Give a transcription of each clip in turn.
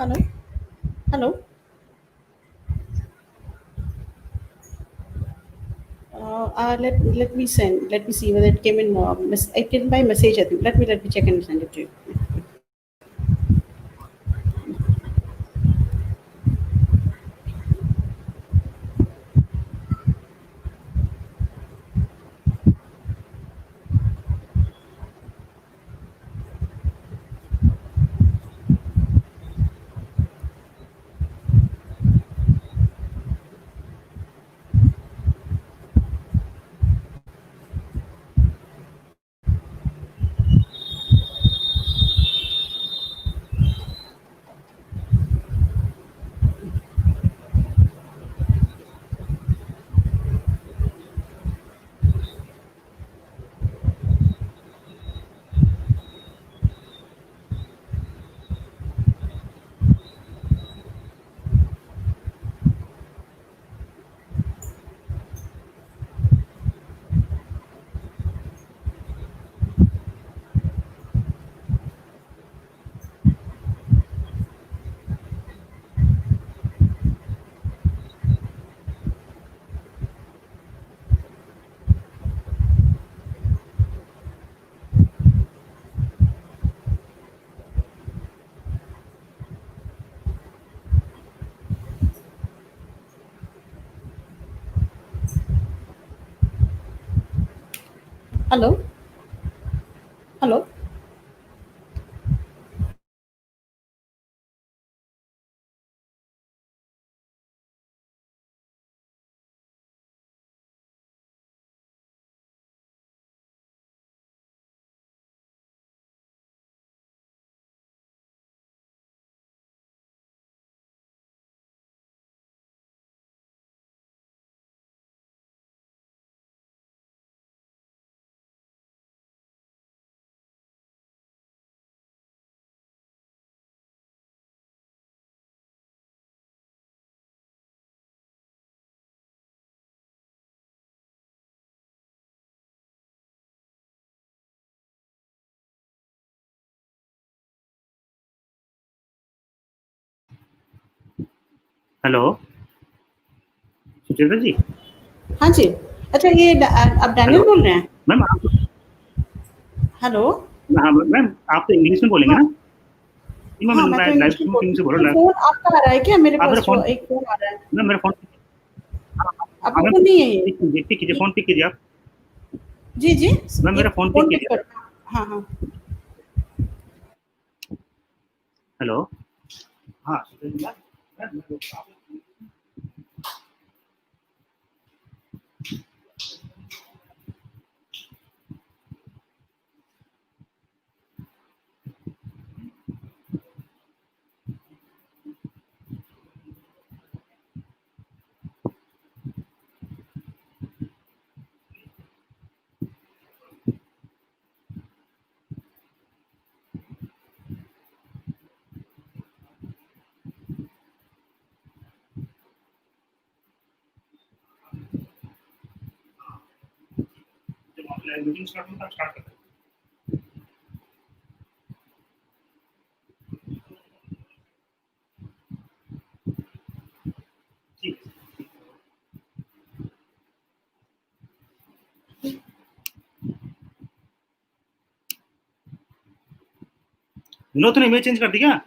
Hello? Hello? Let me send. Let me see whether it came in. It came by message. I think. Let me check and send it to you. Hello hello hello Sucheta ji. हाँ जी। अच्छा ये आप hello Daniel बोल रहे हैं? Ma'am. आप hello. हाँ मैम, आप तो इंग्लिश में बोलेंगे हाँ ना? नहीं हाँ, मैम, मैं मैं तो लाइव इंग्लिश में स्ट्रीम बोल टीम रही से हूँ। बोल तो रहा हूँ। फोन आपका आ रहा है क्या? मेरे आप मेरा पास फोन, जो एक फोन आ रहा है। मैम मेरा फोन, आपका हाँ मैम, फोन नहीं है ये? पिक कीजिए, फोन पिक कीजिए आप। जी जी। मैम मेरा एक फोन पिक फोन पिक कीजिए। कर। हाँ हाँ। हेलो। हाँ। जब आप लाइव मीटिंग स्टार्ट हो तब स्टार्ट करते हैं। ठीक है। विनोद तूने इमेज चेंज कर दी क्या?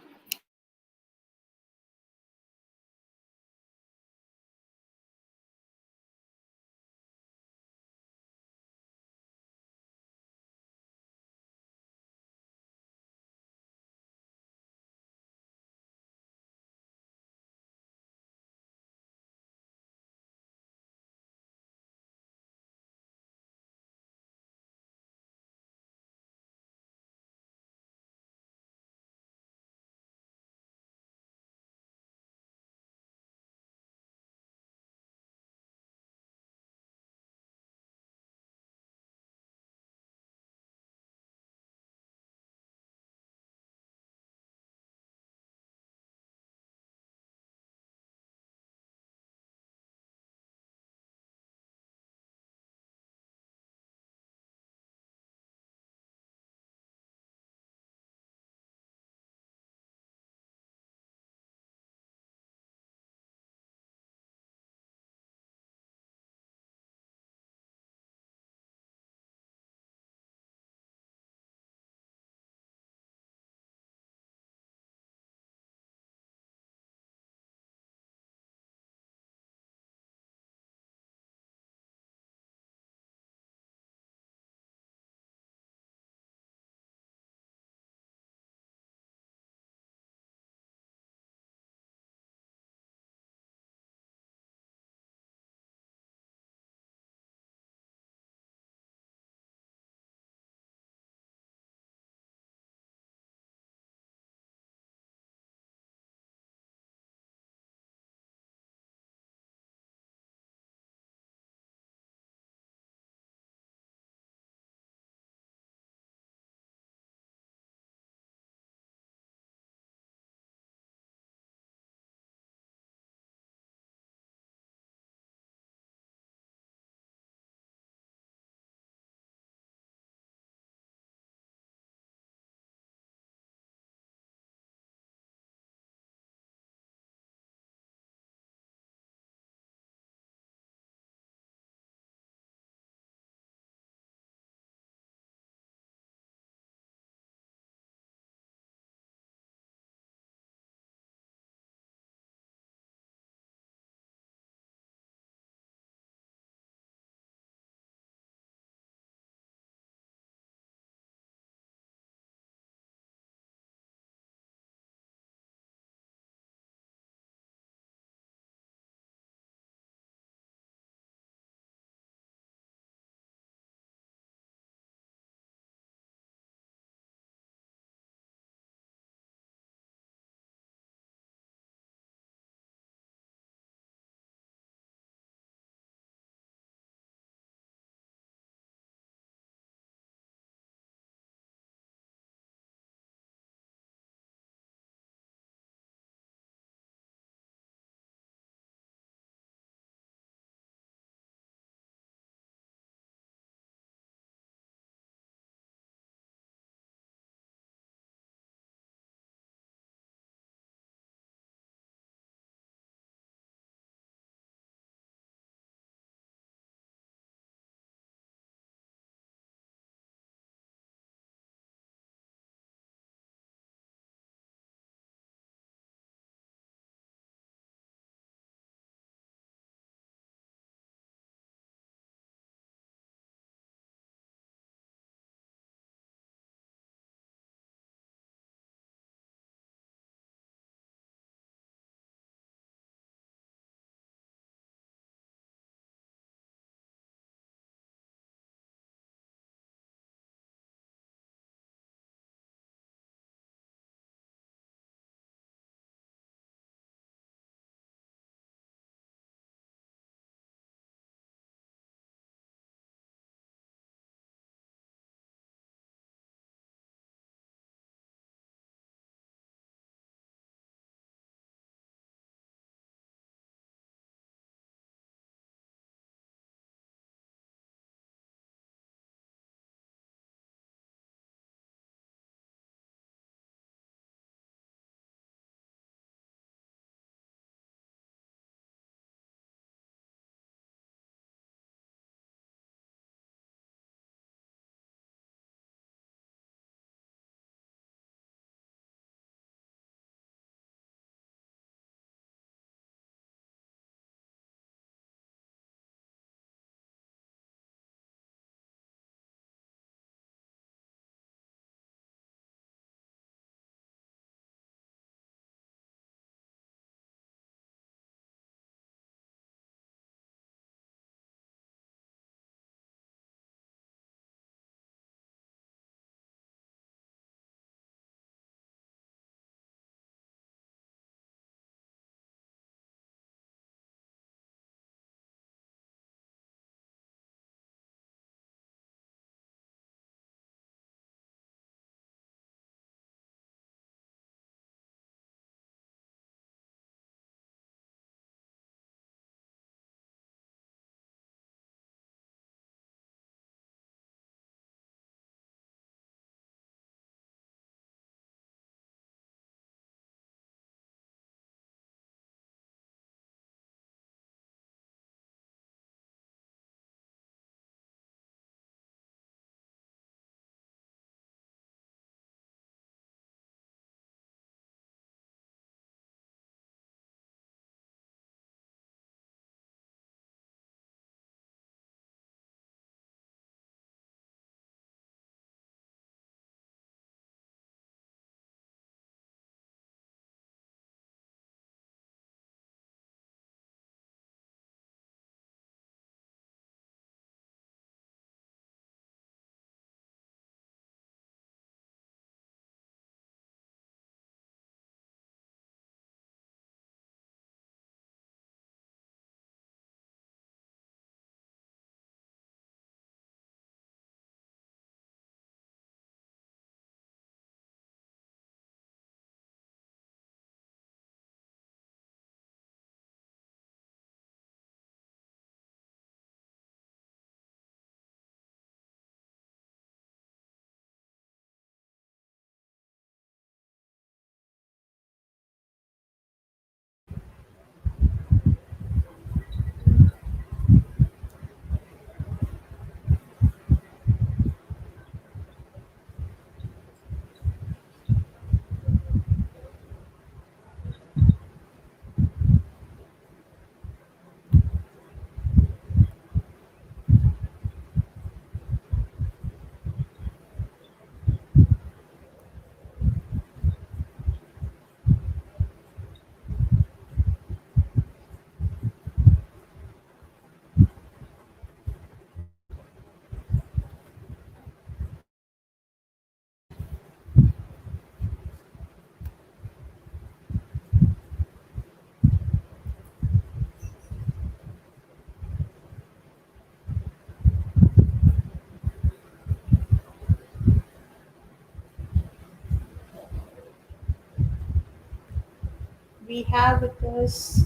We have with us,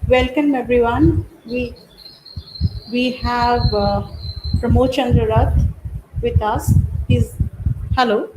welcome everyone. We have Pramod Chandra Rath with us. He's hello.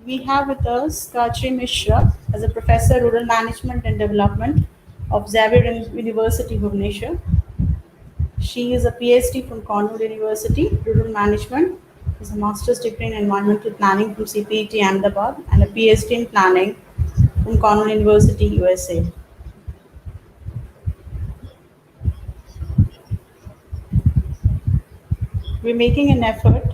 We have with us Kachri Mishra as a professor rural management and development of Xavier University, Bhubaneswar. She is a PhD from Cornell University, Rural Management. Is a master's degree in environmental planning from CPET Ahmedabad and a PhD in planning from Cornell University, USA. We're making an effort.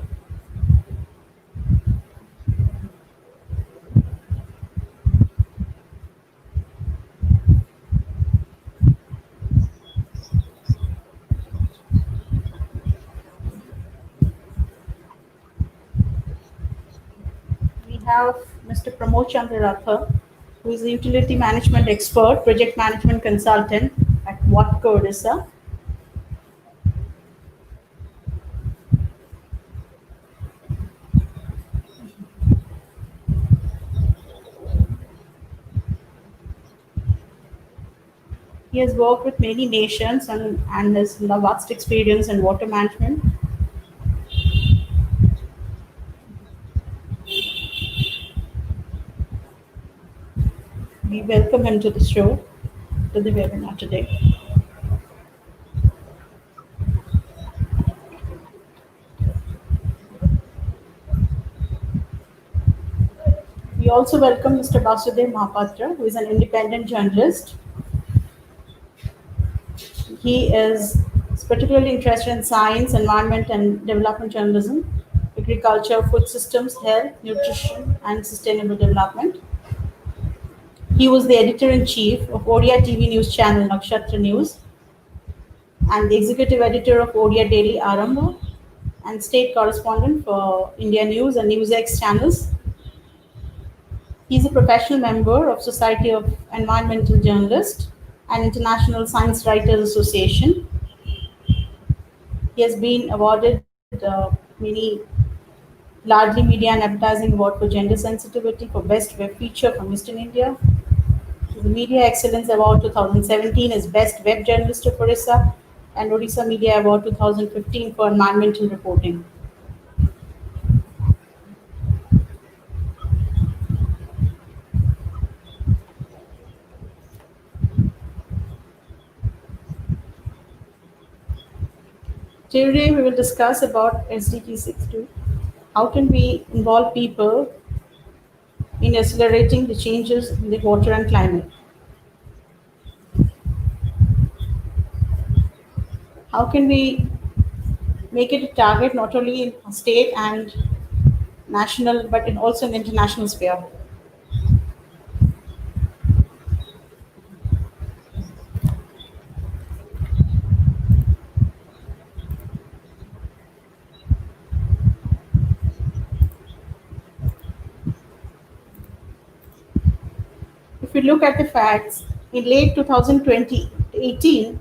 We have Mr. Pramod Chandra Rathur, who is a utility management expert, project management consultant at Watco, Odisha. He has worked with many nations and has a vast experience in water management. We welcome him to the show, to the webinar today. We also welcome Mr. Basudev Mahapatra, who is an independent journalist. He is particularly interested in science, environment, and development journalism, agriculture, food systems, health, nutrition, and sustainable development. He was the editor in chief of Odia TV news channel Nakshatra News and the executive editor of Odia Daily Arambha and state correspondent for India News and NewsX channels. He is a professional member of Society of Environmental Journalists and International Science Writers Association. He has been awarded many largely media and advertising award for gender sensitivity for best web feature from Eastern India. The Media Excellence Award 2017 is Best Web Journalist of Orissa and Odisha Media Award 2015 for environmental reporting. Today we will discuss about SDG 62. How can we involve people in accelerating the changes in the water and climate? How can we make it a target not only in state and national but in also in international sphere? If we look at the facts, in late 2018,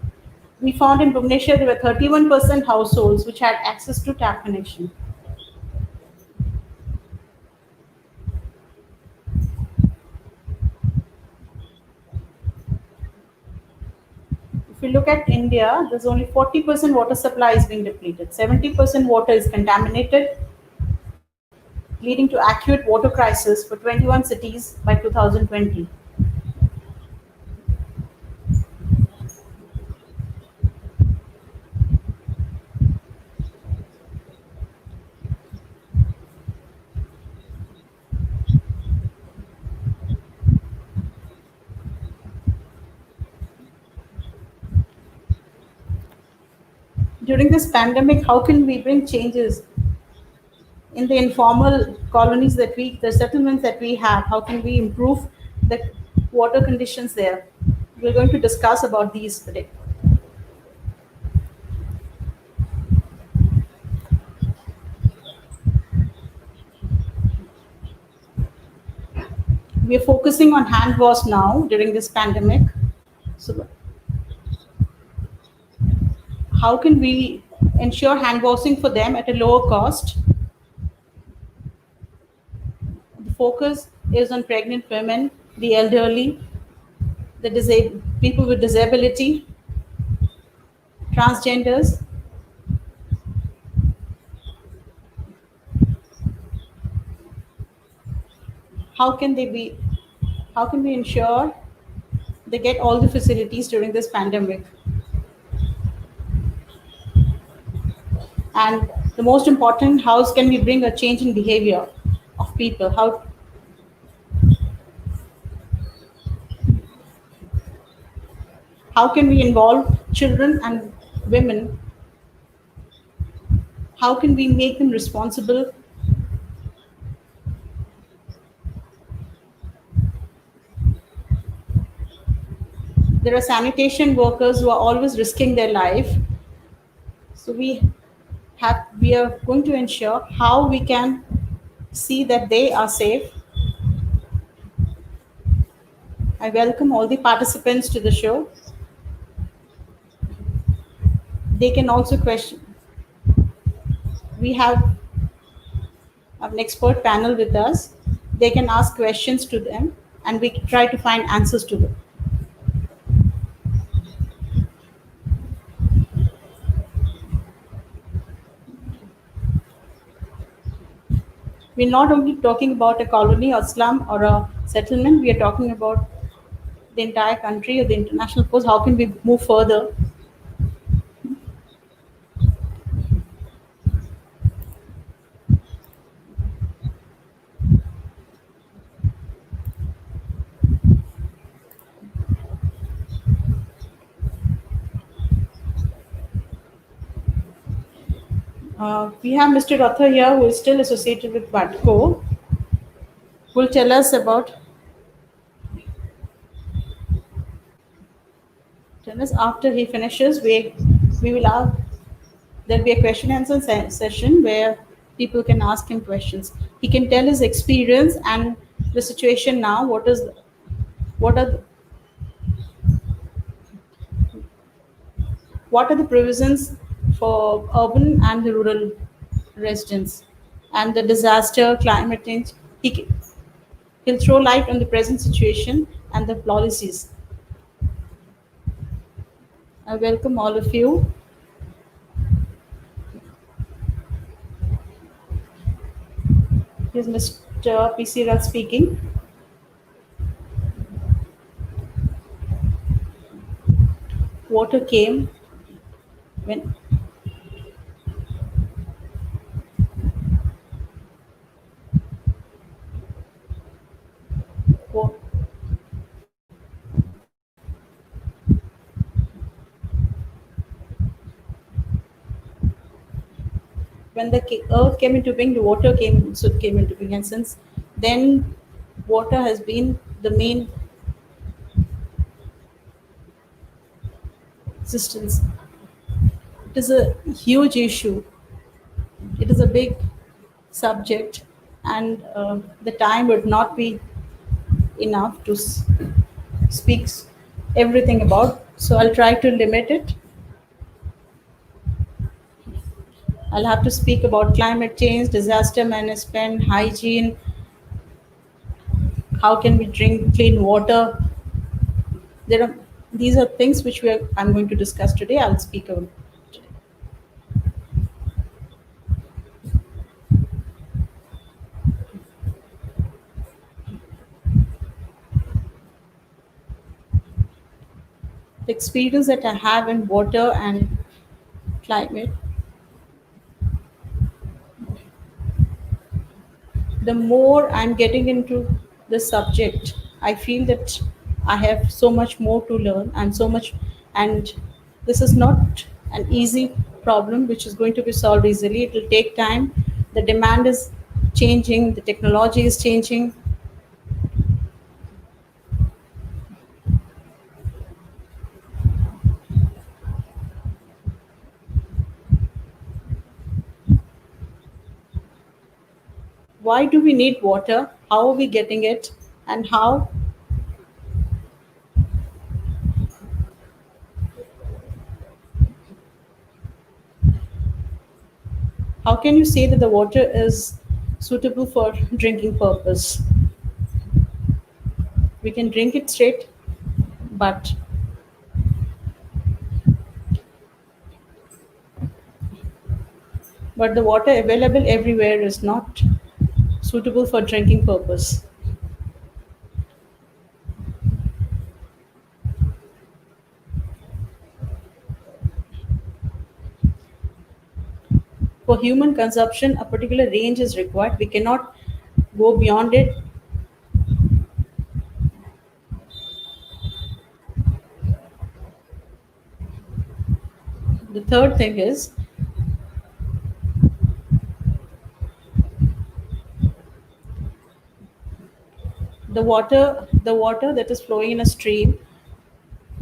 we found in Bhubaneswar there were 31% households which had access to tap connection. If we look at India, there's only 40% water supply is being depleted. 70% water is contaminated, leading to acute water crisis for 21 cities by 2020. during this pandemic, how can we bring changes in the informal colonies that the settlements that we have? How can we improve the water conditions there? We're going to discuss about these today. We are focusing on hand wash now during this pandemic. So, how can we ensure hand washing for them at a lower cost? The focus is on pregnant women, the elderly, the people with disability, transgenders. How can they be? How can we ensure they get all the facilities during this pandemic? And the most important, how can we bring a change in behavior of people? How can we involve children and women? How can we make them responsible? There are sanitation workers who are always risking their life. So we are going to ensure how we can see that they are safe. I welcome all the participants to the show. They can also question. We have an expert panel with us. They can ask questions to them and we can try to find answers to them. We're not only talking about a colony or slum or a settlement, we are talking about the entire country or the international force. How can we move further? We have Mr. Ratha here, who is still associated with BATCO, who will tell us after he finishes. We will have there'll be a question and answer session where people can ask him questions. He can tell his experience and the situation now. What are the, what are the provisions for urban and the rural residents and the disaster, climate change? He'll throw light on the present situation and the policies. I welcome all of you. Here's Mr. PC Rath speaking. Water came when wa- when the earth came into being, the water came into being, and since then, water has been the main existence. It is a huge issue. It is a big subject, and the time would not be enough to speak everything about. So I'll try to limit it. I'll have to speak about climate change, disaster management, hygiene, how can we drink clean water. There are these are things which I'm going to discuss today. I'll speak about the experience that I have in water and climate. The more I'm getting into the subject, I feel that I have so much more to learn and so much, and this is not an easy problem which is going to be solved easily. It will take time. The demand is changing, the technology is changing. Why do we need water? How are we getting it? And how can you say that the water is suitable for drinking purpose? We can drink it straight, but the water available everywhere is not suitable for drinking purpose. For human consumption, a particular range is required. We cannot go beyond it. The third thing is the water that is flowing in a stream,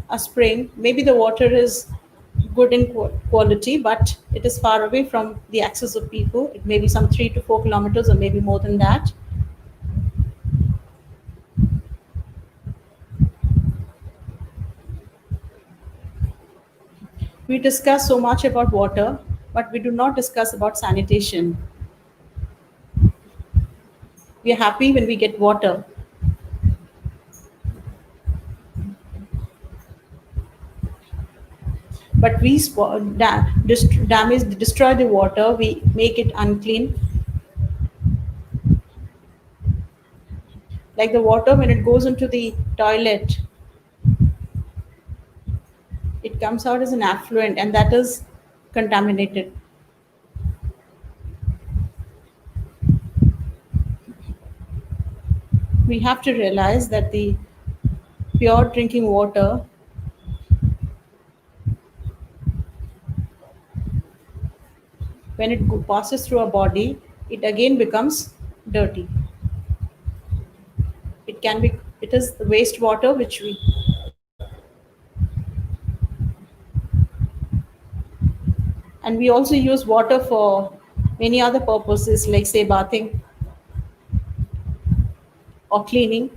a spring. Maybe the water is good in quality, but it is far away from the access of people. It may be some 3 to 4 kilometers, or maybe more than that. We discuss so much about water, but we do not discuss about sanitation. We are happy when we get water, but we damage, destroy the water. We make it unclean. Like the water, when it goes into the toilet, it comes out as an affluent, and that is contaminated. We have to realize that the pure drinking water, when it passes through our body, it again becomes dirty. It is the wastewater which we, and we also use water for many other purposes, like say bathing or cleaning.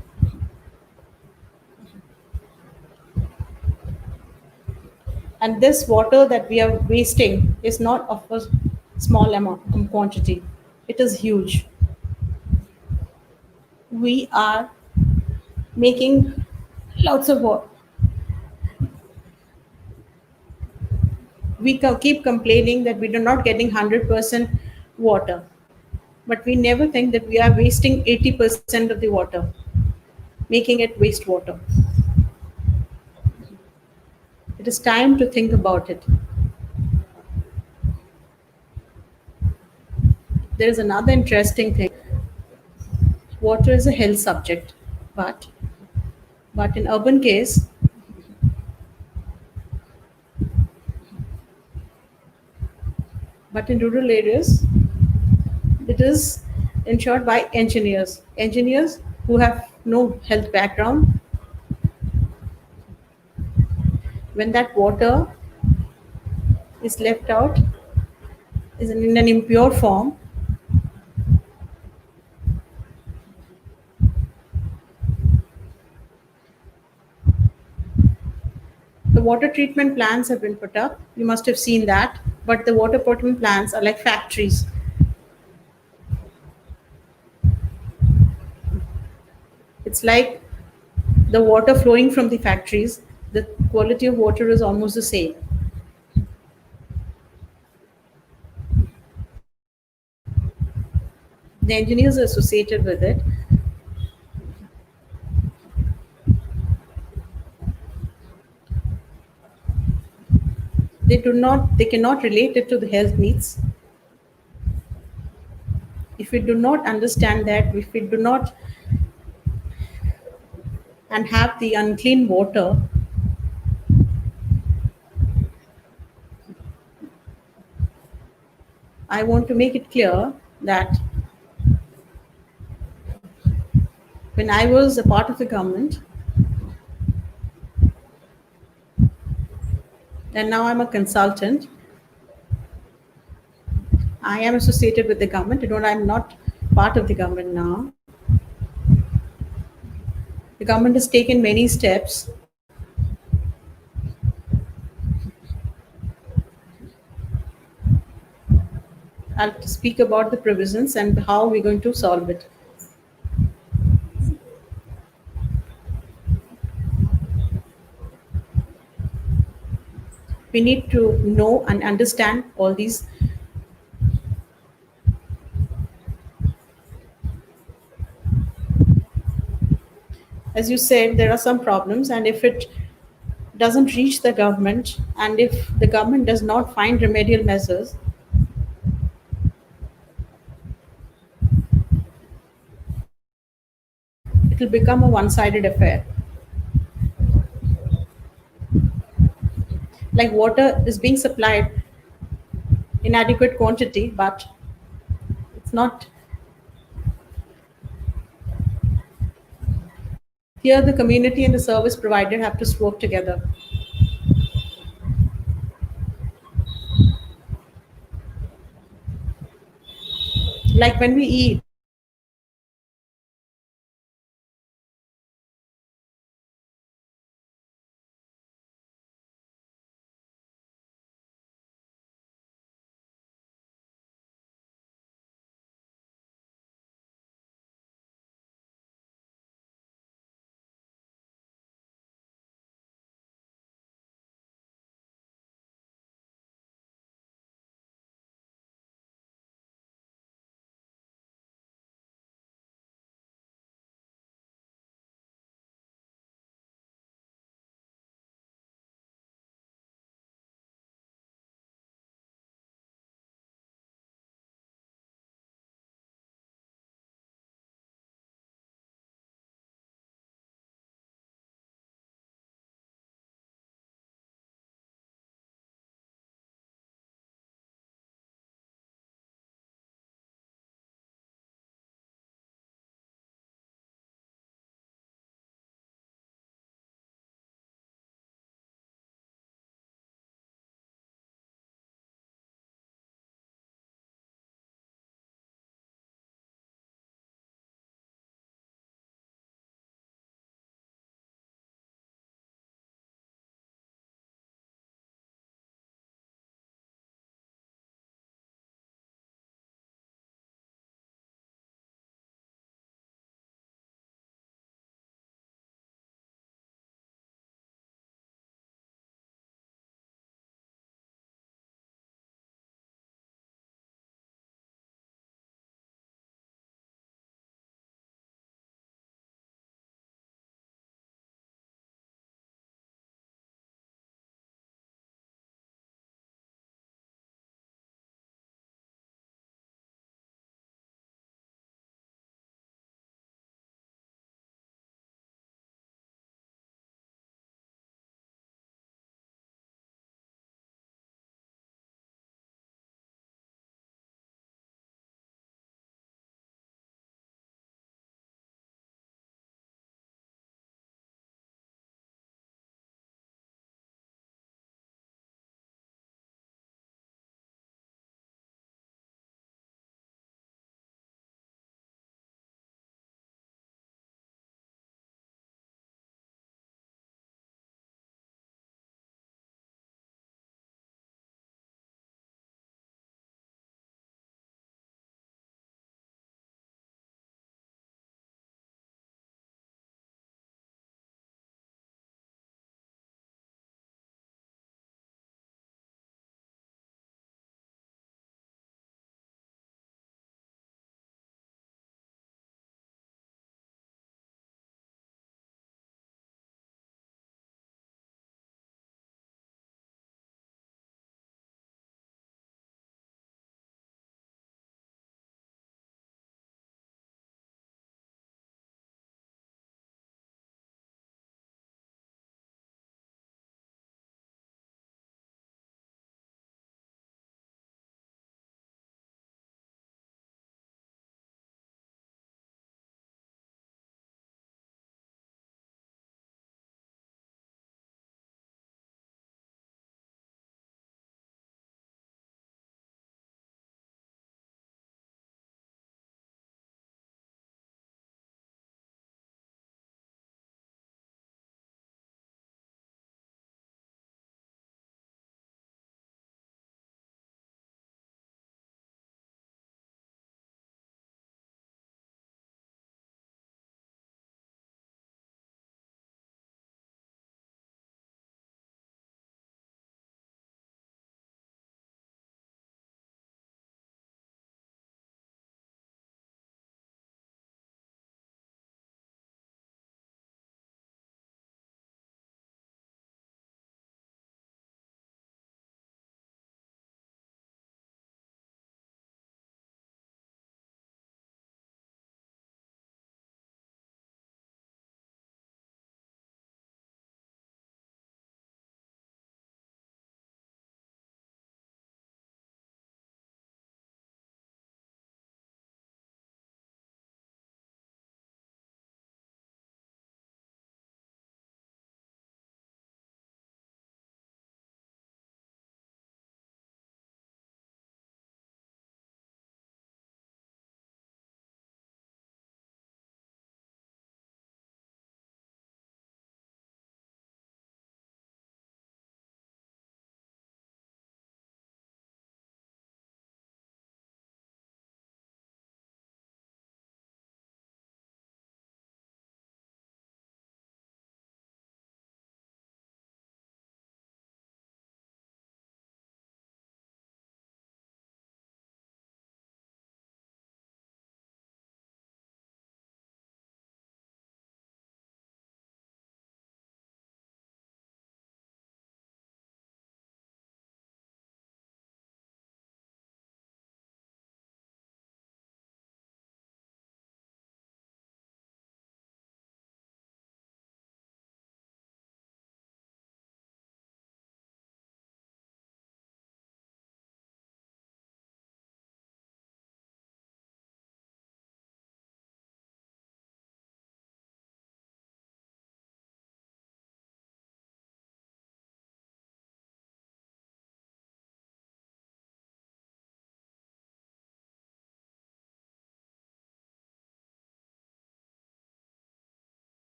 And this water that we are wasting is not of a small amount quantity. It is huge. We are making lots of water. We keep complaining that we are not getting 100% water, but we never think that we are wasting 80% of the water, making it wastewater. It is time to think about it. There is another interesting thing. Water is a health subject, but in urban case, but in rural areas, it is ensured by engineers who have no health background. When that water is left out, is in an impure form, the water treatment plants have been put up. You must have seen that. But the water treatment plants are like factories. It's like the water flowing from the factories. The quality of water is almost the same. The engineers are associated with it. They cannot relate it to the health needs. If we do not understand that, if we do not and have the unclean water, I want to make it clear that when I was a part of the government and now I'm a consultant, I am associated with the government. You know, I'm not part of the government now. The government has taken many steps. I'll speak about the provisions and how we're going to solve it. We need to know and understand all these. As you said, there are some problems, and if it doesn't reach the government, and if the government does not find remedial measures, it will become a one sided affair. Like water is being supplied in adequate quantity, but it's not. Here, the community and the service provider have to work together. Like when we eat,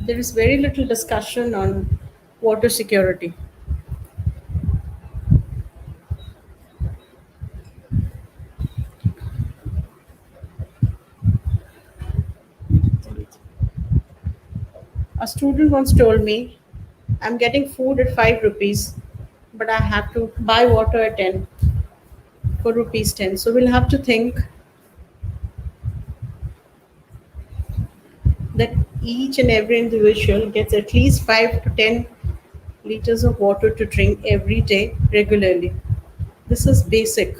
There is very little discussion on water security. A student once told me, I'm getting food at 5 rupees, but I have to buy water at 10 for rupees 10. So we'll have to think that each and every individual gets at least 5 to 10 liters of water to drink every day regularly. This is basic.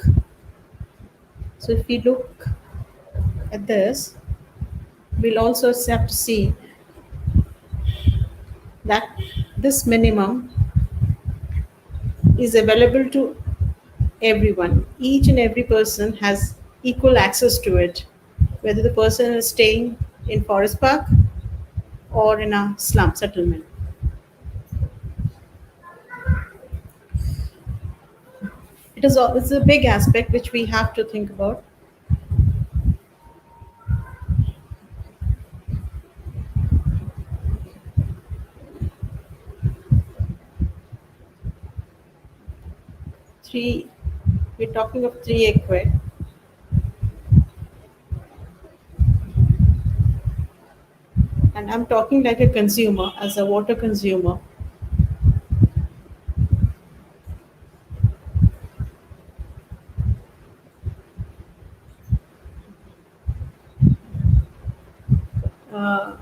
So if we look at this, we'll also have to see that this minimum is available to everyone. Each and every person has equal access to it, whether the person is staying in Forest Park or in a slum settlement. It's a big aspect which we have to think about. Three, we're talking of three equi, and I'm talking like a consumer, as a water consumer.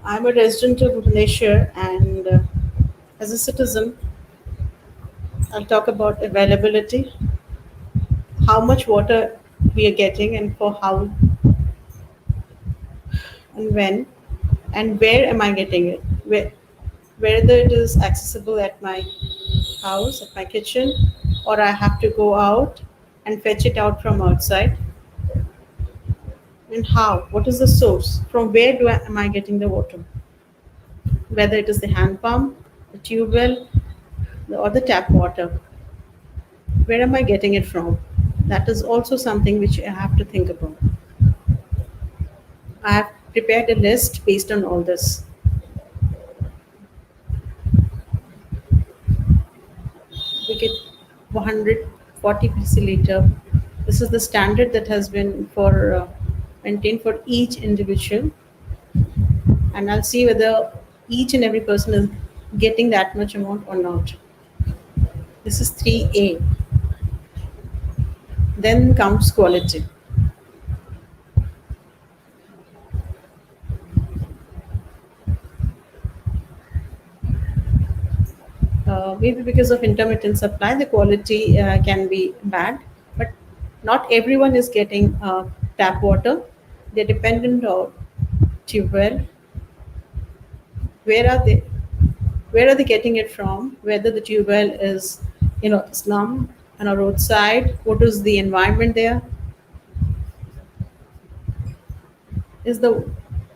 I'm a resident of Bhubaneswar, and as a citizen, I'll talk about availability, how much water we are getting, and for how and when, and where am I getting it? Whether it is accessible at my house, at my kitchen, or I have to go out and fetch it out from outside, and how? What is the source? From where am I getting the water? Whether it is the hand pump, the tube well, or the tap water. Where am I getting it from? That is also something which I have to think about. I have prepared a list based on all this. We get 140 liter. This is the standard that has been maintained for each individual, and I'll see whether each and every person is getting that much amount or not. This is 3A. Then comes quality. Maybe because of intermittent supply, the quality can be bad, but not everyone is getting tap water. They're dependent on tube well. Where are they? Where are they getting it from? Whether the tube well is, slum on a roadside. What is the environment there? Is the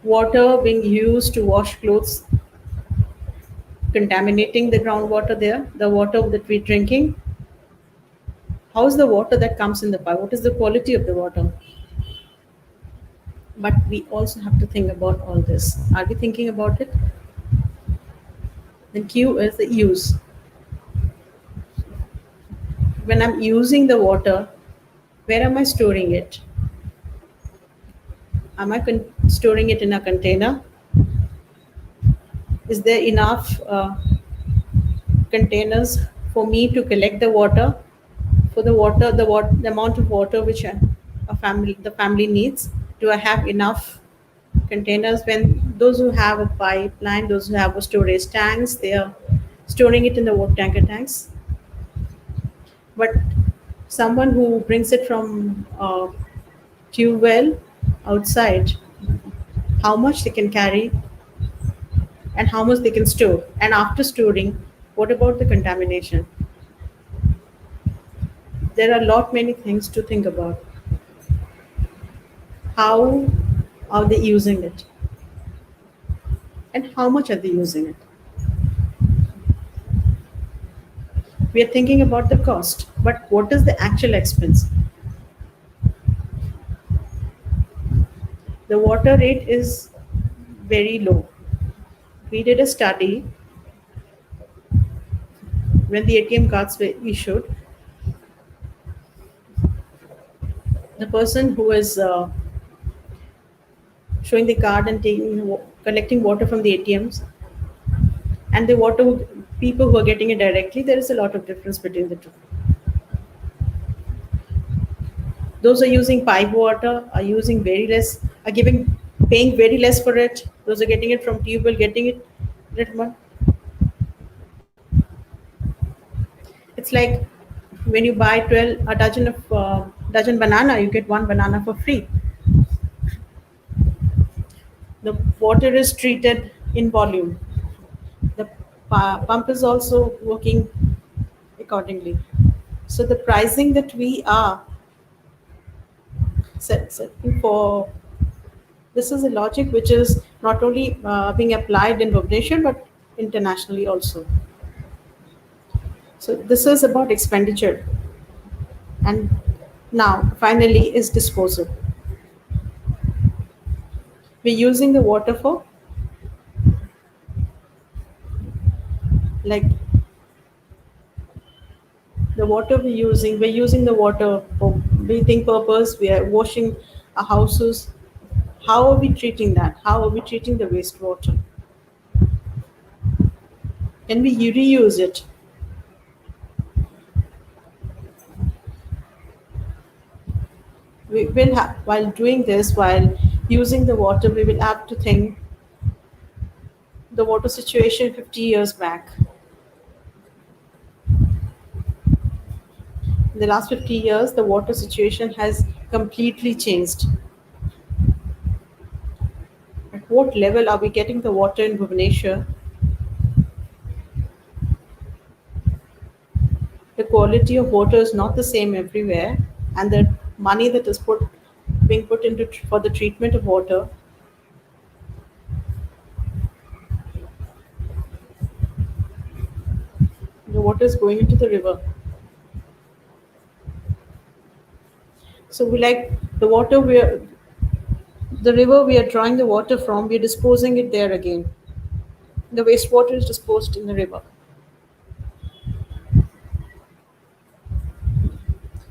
water being used to wash clothes contaminating the groundwater there? The water that we're drinking. How is the water that comes in the pipe? What is the quality of the water? But we also have to think about all this. Are we thinking about it? Then Q is the use. When I'm using the water, where am I storing it? Am I storing it in a container? Is there enough containers for me to collect the water? For the amount of water which the family needs. Do I have enough containers? When those who have a pipeline, those who have a storage tanks, they are storing it in the water tanker tanks. But someone who brings it from tube well outside, how much they can carry and how much they can store. And after storing, what about the contamination? There are a lot many things to think about. How are they using it? And how much are they using it? We are thinking about the cost, but what is the actual expense? The water rate is very low. We did a study when the ATM cards were issued. The person who is showing the card and collecting water from the ATMs, and the people who are getting it directly, there is a lot of difference between the two. Those are using pipe water, are using very less, are paying very less for it. Those are getting it from tube well, getting it little. It's like when you buy 12 a dozen banana, you get one banana for free. The water is treated in volume. The pump is also working accordingly. So the pricing that we are setting for, this is a logic which is not only being applied in Bhubaneswar but internationally also. So this is about expenditure, and now finally is disposal. We're using the water for, like, the water we're using the water for breathing purpose. We are washing our houses. How are we treating that? How are we treating the wastewater? Can we reuse it? We will have, while doing this, while using the water, we will have to think the water situation 50 years back. In the last 50 years, the water situation has completely changed. At what level are we getting the water in Bhubaneswar? The quality of water is not the same everywhere, and the money that is being put into for the treatment of water, the water is going into the river. So we like the water the river we are drawing the water from, we are disposing it there again. The wastewater is disposed in the river.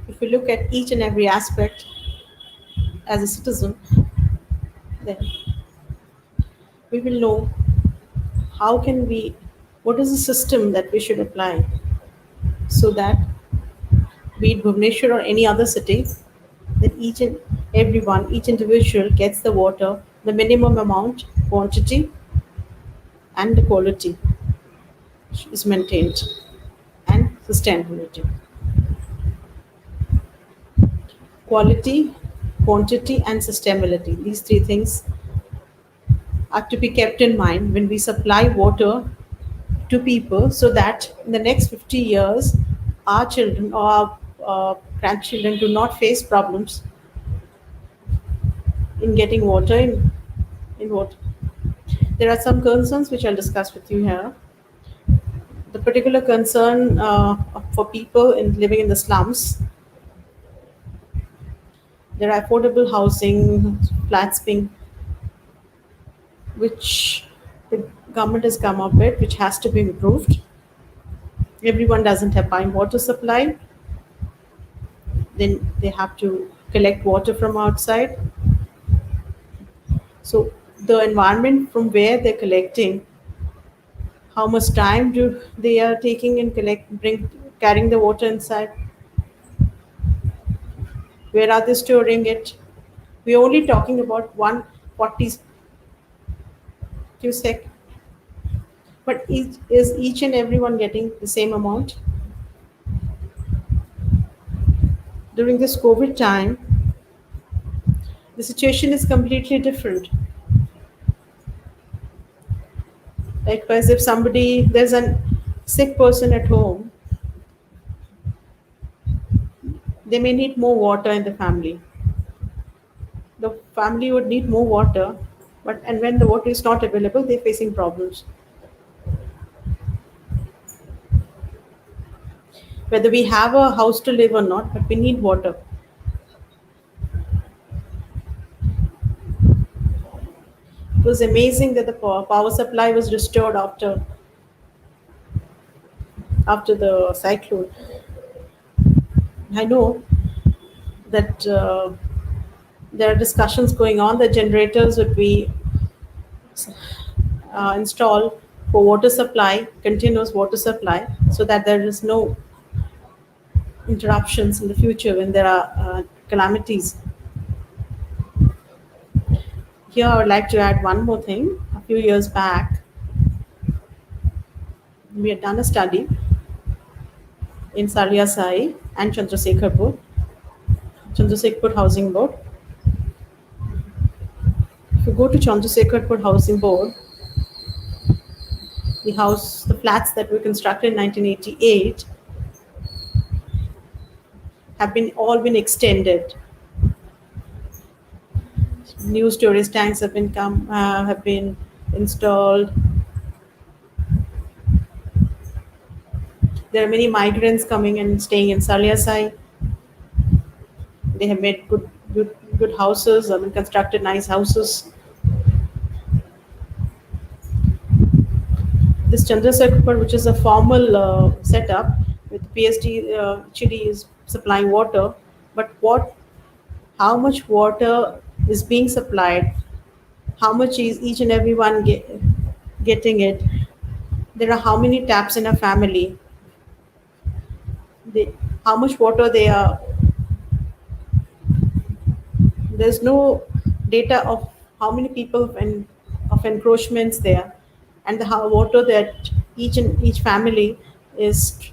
If we look at each and every aspect as a citizen, then we will know how can we, what is the system that we should apply so that, be it Bhubaneswar or any other city, that each and everyone, each individual gets the water, the minimum amount, quantity, and the quality is maintained, and sustainability. Quality, quantity, and sustainability. These three things are to be kept in mind when we supply water to people so that in the next 50 years, our children or our grandchildren do not face problems in getting water in water. There are some concerns which I'll discuss with you here. The particular concern for people living in the slums, there are affordable housing flats being, which the government has come up with, which has to be improved. Everyone doesn't have fine water supply. Then they have to collect water from outside. So the environment from where they're collecting, how much time do they are taking in carrying the water inside? Where are they storing it? We're only talking about 140 cubic, but is each and everyone getting the same amount? During this COVID time, the situation is completely different. Like as if there's a sick person at home, they may need more water in the family. The family would need more water, but and when the water is not available, they're facing problems. Whether we have a house to live or not, but we need water. was amazing that the power supply was restored after the cyclone. I know that there are discussions going on that generators would be installed for water supply, continuous water supply, so that there is no interruptions in the future when there are calamities. Here, I would like to add one more thing. A few years back, we had done a study in Sariasai and Chandrasekharpur Housing Board. If you go to Chandrasekharpur Housing Board, the flats that were constructed in 1988 have been all been extended. New storage tanks have been installed. There are many migrants coming and staying in Saliasai. They have made good houses. I mean, constructed nice houses. This Chandrasekhar, which is a formal setup with PSD, Chidi is supplying water, but how much water is being supplied? How much is each and every one getting it? There are how many taps in a family? How much water they are? There's no data of how many people of encroachments there, and the how water that each family is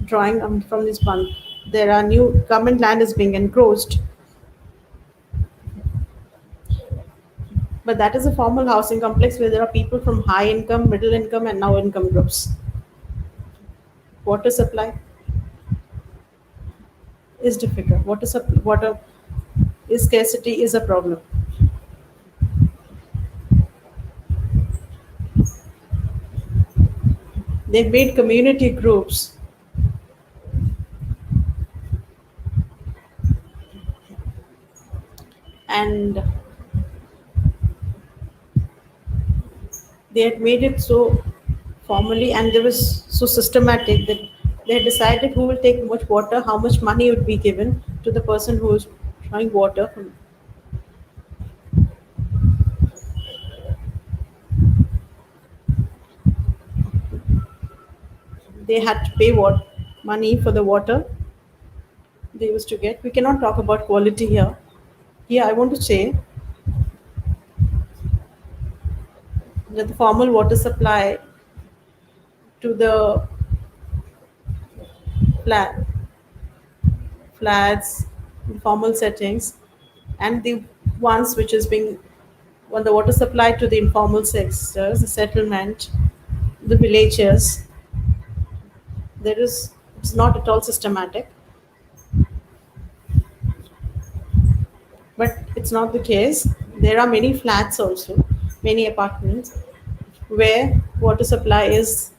drawing from this pump. There are new government land is being encroached, but that is a formal housing complex where there are people from high income, middle income, and now income groups. Water supply is difficult. Water is scarcity is a problem. They've made community groups and they had made it so formally and they was so systematic that they had decided who will take much water, how much money would be given to the person who is drawing water from. They had to pay what money for the water they used to get. We cannot talk about quality here. Here, I want to say that the formal water supply to the flat, flats, informal settings, and the ones which is being when the water supply to the informal sectors, the settlement, the villages, there is it's not at all systematic. But it's not the case. There are many flats also, many apartments where water supply is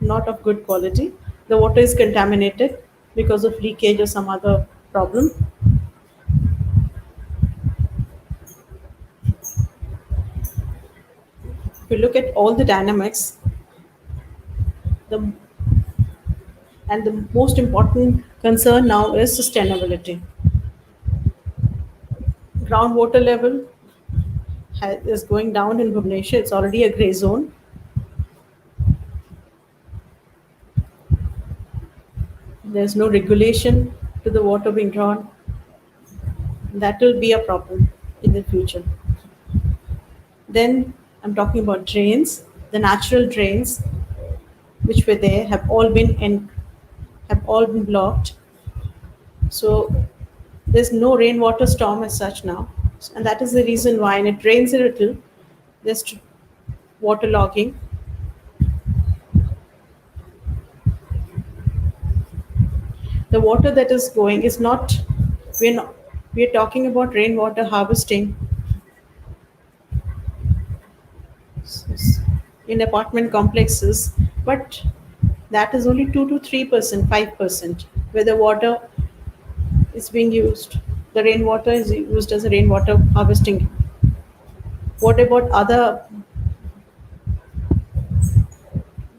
not of good quality. The water is contaminated because of leakage or some other problem. If you look at all the dynamics, the and the most important concern now is sustainability. Groundwater level is going down in Bhubaneswar. It's already a grey zone. There's no regulation to the water being drawn. That will be a problem in the future. Then I'm talking about drains. The natural drains which were there have all been blocked. So there's no rainwater storm as such now, and that is the reason why. And it rains a little, there's water logging. The water that is going is not. We're talking about rainwater harvesting in apartment complexes, but that is only 2 to 3%, 5%, where the water is being used. The rainwater is used as a rainwater harvesting. What about other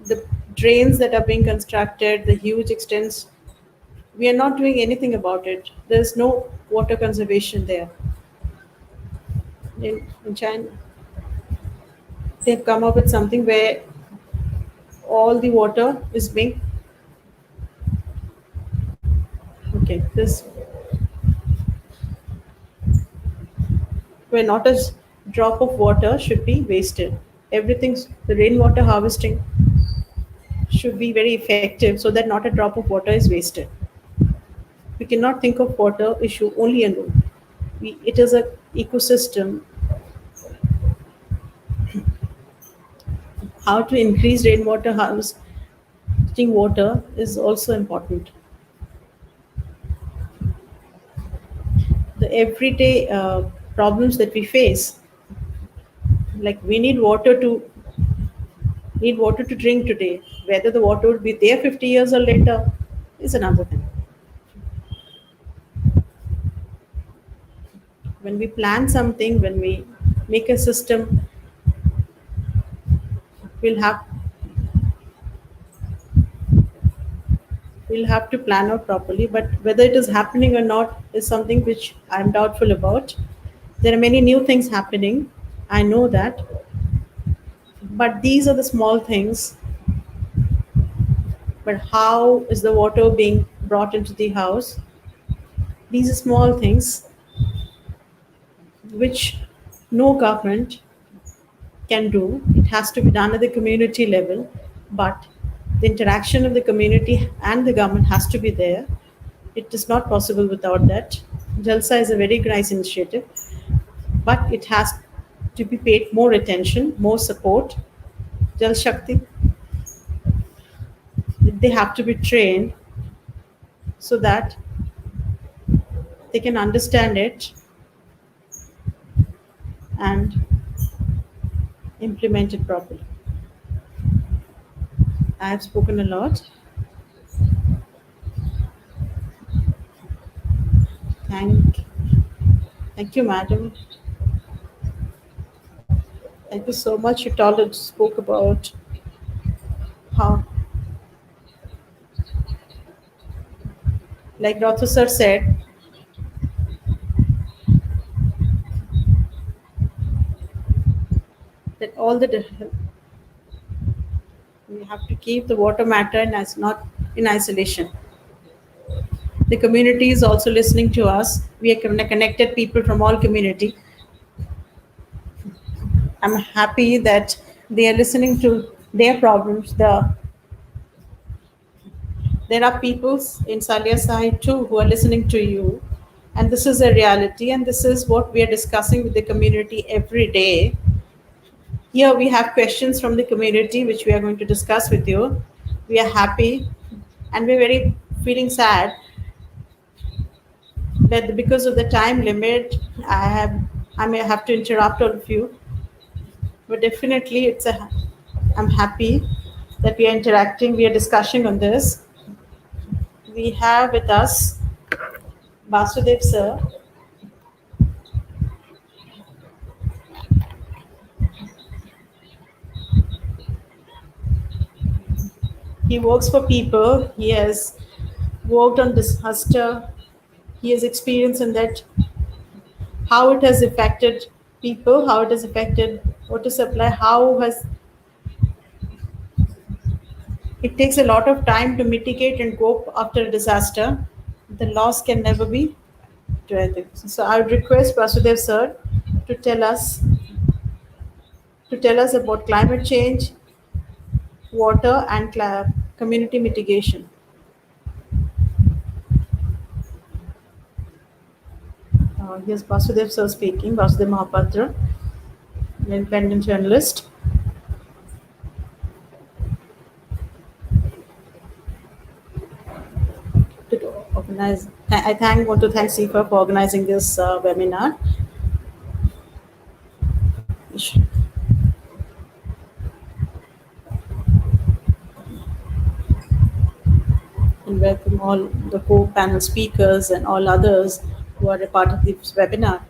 the drains that are being constructed, the huge extents? We are not doing anything about it. There's no water conservation there. In China, they've come up with something where all the water is being okay. This where not a drop of water should be wasted. Everything's the rainwater harvesting should be very effective so that not a drop of water is wasted. We cannot think of water issue only alone. It is a ecosystem. How to increase rainwater harvesting water is also important. The everyday problems that we face, like we need water to drink today. Whether the water will be there 50 years or later is another thing. When we plan something, when we make a system, we'll have we'll have to plan out properly. But whether it is happening or not is something which I'm doubtful about. There are many new things happening. I know that, but these are the small things. But how is the water being brought into the house? These are small things which no government can do. It has to be done at the community level, but the interaction of the community and the government has to be there. It is not possible without that. Jalsa is a very nice initiative, but it has to be paid more attention, more support. Jal Shakti, they have to be trained so that they can understand it and implement it properly. I have spoken a lot. Thank, thank you, madam. Thank you so much. You told spoke about how, like Dr. Sir said, that all the we have to keep the water matter and as not in isolation. The community is also listening to us. We are connected people from all community. I'm happy that they are listening to their problems. There are peoples in Salia side too who are listening to you, and this is a reality, and this is what we are discussing with the community every day. Here we have questions from the community which we are going to discuss with you. We are happy, and we're very feeling sad that because of the time limit, I may have to interrupt all of you. But definitely, I'm happy that we are interacting. We are discussing on this. We have with us Basudev sir. He works for people. He has worked on disaster. He has experience in that, how it has affected people, how it has affected water supply, how has it takes a lot of time to mitigate and cope after a disaster. The loss can never be tragic. So I would request Vasudev sir to tell us about climate change, water, and community mitigation. Here's Vasudev sir speaking. Vasudev Mahapatra, an independent journalist. To organize, want to thank SIFA for organizing this webinar. And welcome all the co-panel speakers and all others who are a part of this webinar.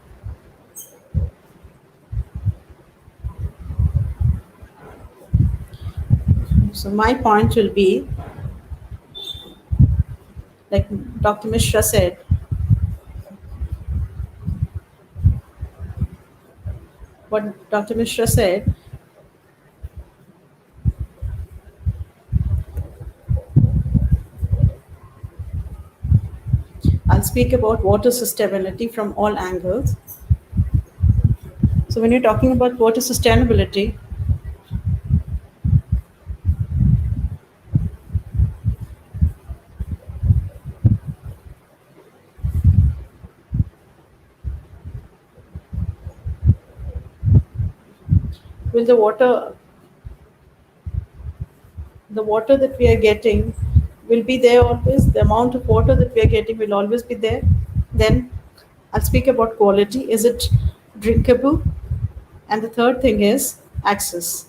So my point will be, like Dr. Mishra said, what Dr. Mishra said, I'll speak about water sustainability from all angles. So when you're talking about water sustainability, will the water that we are getting will be there always? The amount of water that we are getting will always be there? Then I'll speak about quality. Is it drinkable? And the third thing is access.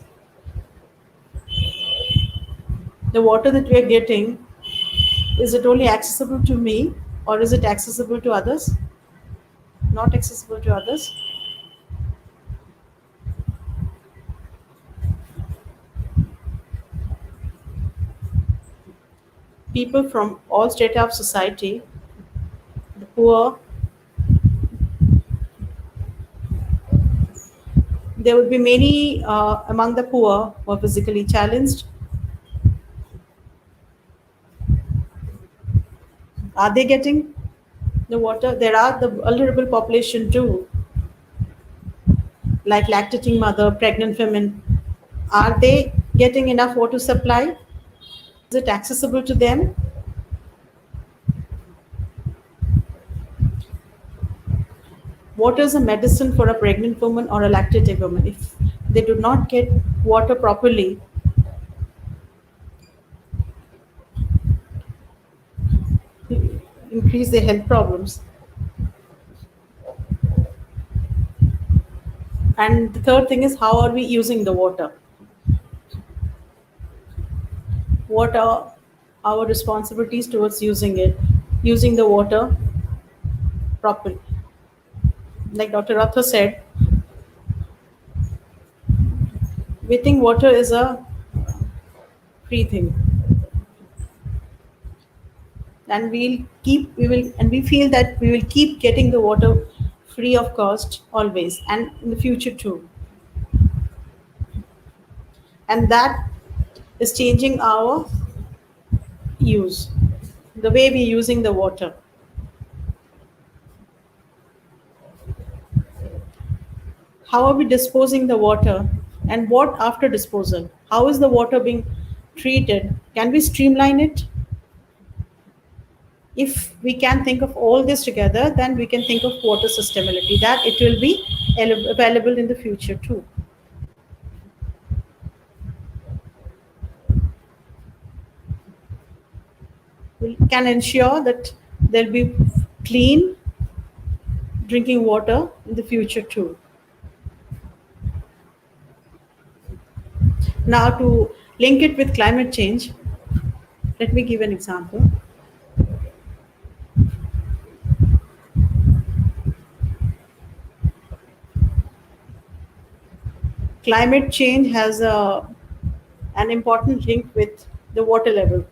The water that we are getting, is it only accessible to me or is it accessible to others? Not accessible to others. People from all strata of society, the poor, there would be many among the poor who are physically challenged. Are they getting the water? There are the vulnerable population too, like lactating mother, pregnant women. Are they getting enough water supply? Is it accessible to them? Water is a medicine for a pregnant woman or a lactating woman. If they do not get water properly, increase their health problems. And the third thing is, how are we using the water? What are our responsibilities towards using the water properly? Like Dr. Ratha said, we think water is a free thing, and we feel that we will keep getting the water free of cost always and in the future too. And that is changing our use, the way we're using the water. How are we disposing the water, and what after disposal? How is the water being treated? Can we streamline it? If we can think of all this together, then we can think of water sustainability, that it will be available in the future too. We can ensure that there'll be clean drinking water in the future too. Now, to link it with climate change, let me give an example. Climate change has an important link with the water level.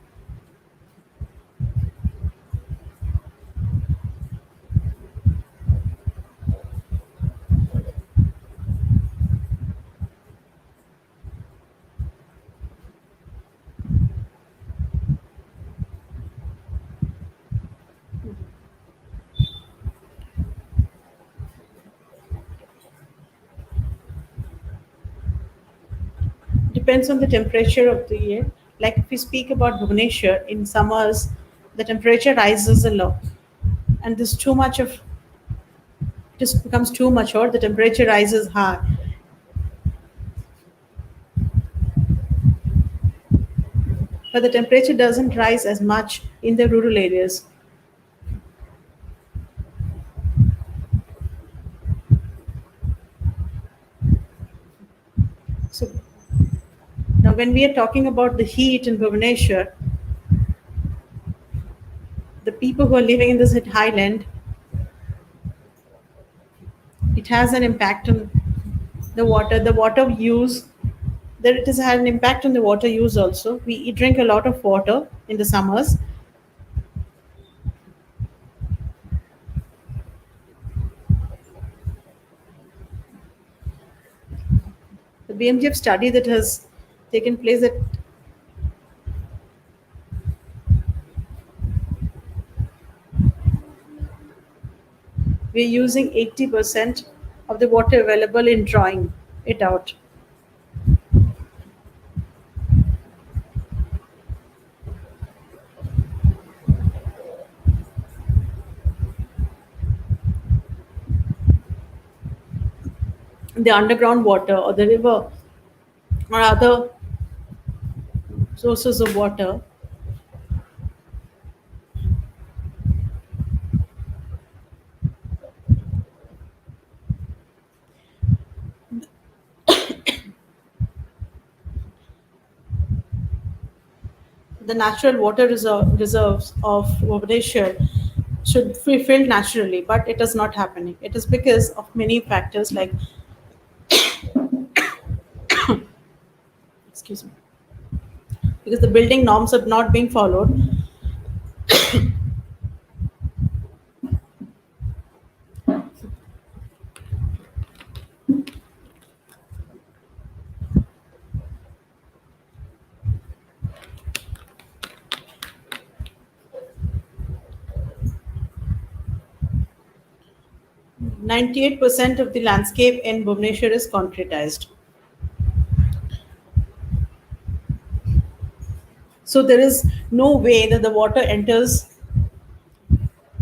Depends on the temperature of the year. Like if we speak about Bhubaneswar, in summers, the temperature rises a lot, and there's too much of it just becomes too much, or the temperature rises high. But the temperature doesn't rise as much in the rural areas. So now, when we are talking about the heat in Bhubaneswar, the people who are living in this highland, it has an impact on the water. The water use There it has had an impact on the water use also. We drink a lot of water in the summers. The BMGF study that has taken place, that we're using 80% of the water available in drawing it out. The underground water or the river or other sources of water, the natural water reserves of Bhubaneswar should be filled naturally, but it is not happening. It is because of many factors like, excuse me, because the building norms are not being followed. 98% of the landscape in Bhubaneswar is concretized. So there is no way that the water enters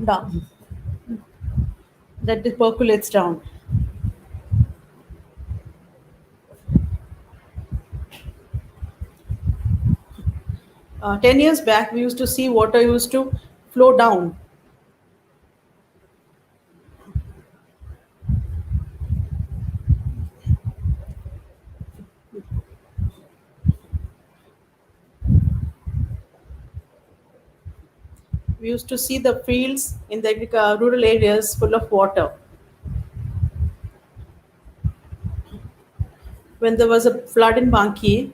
down, that it percolates down. 10 years back, we used to see water used to flow down. We used to see the fields in the rural areas full of water. When there was a flood in Banki,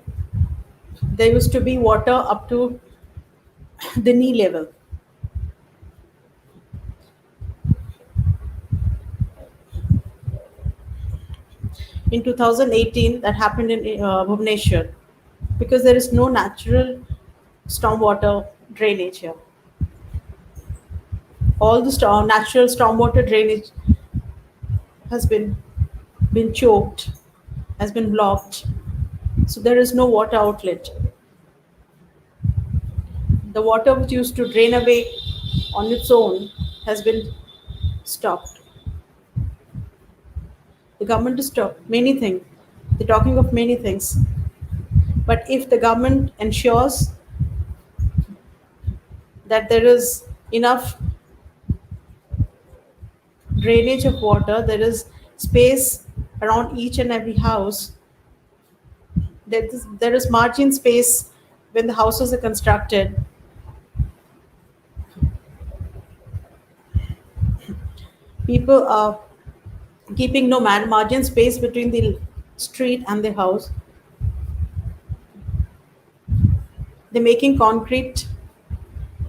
there used to be water up to the knee level. In 2018, that happened in Bhubaneswar because there is no natural stormwater drainage here. All the natural stormwater drainage has been choked, has been blocked. So there is no water outlet. The water which used to drain away on its own has been stopped. The government is many things. They're talking of many things. But if the government ensures that there is enough drainage of water, there is space around each and every house, there is margin space when the houses are constructed. People are keeping no margin space between the street and the house. They're making concrete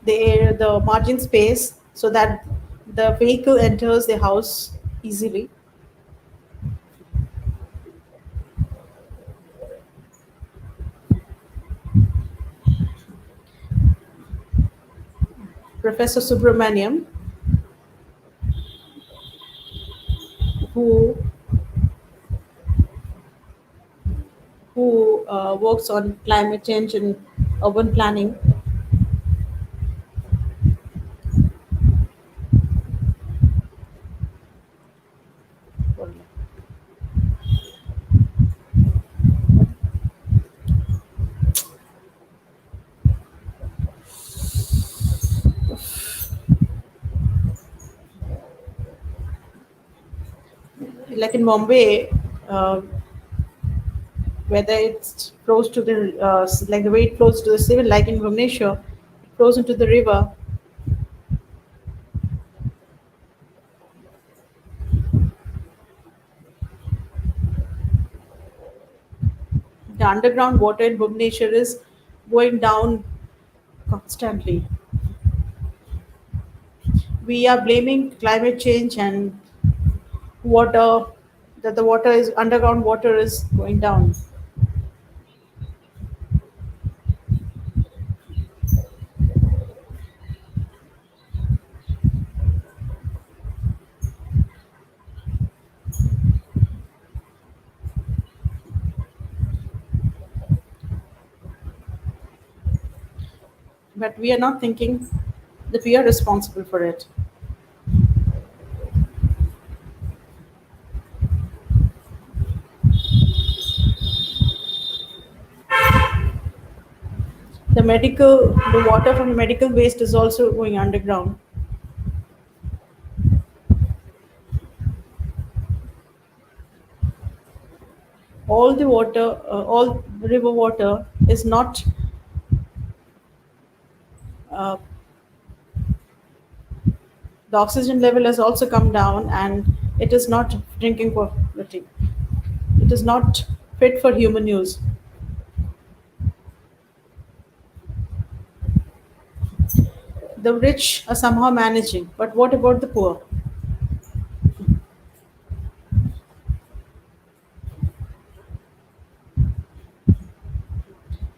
the margin space so that the vehicle enters the house easily. Professor Subramaniam, who works on climate change and urban planning, like in Bombay, whether it's flows to the like the way it flows to the civil, like in Bhubaneswar, it flows into the river. underground water in Bhubaneswar is going down constantly. We are blaming climate change and water, that the water is underground water is going down. But we are not thinking that we are responsible for it. The water from the medical waste is also going underground. All river water is not, uh, the oxygen level has also come down and it is not drinking quality. It is not fit for human use. The rich are somehow managing, but what about the poor?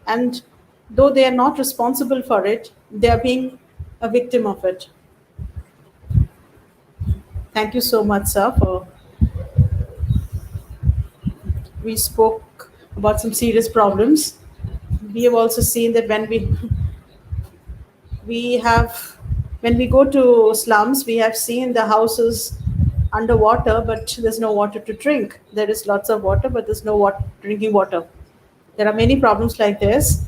And though they are not responsible for it, they are being a victim of it. Thank you so much, sir. For we spoke about some serious problems. We have also seen that we have when we go to slums, we have seen the houses underwater, but there's no water to drink. There is lots of water, but there's no drinking water. There are many problems like this,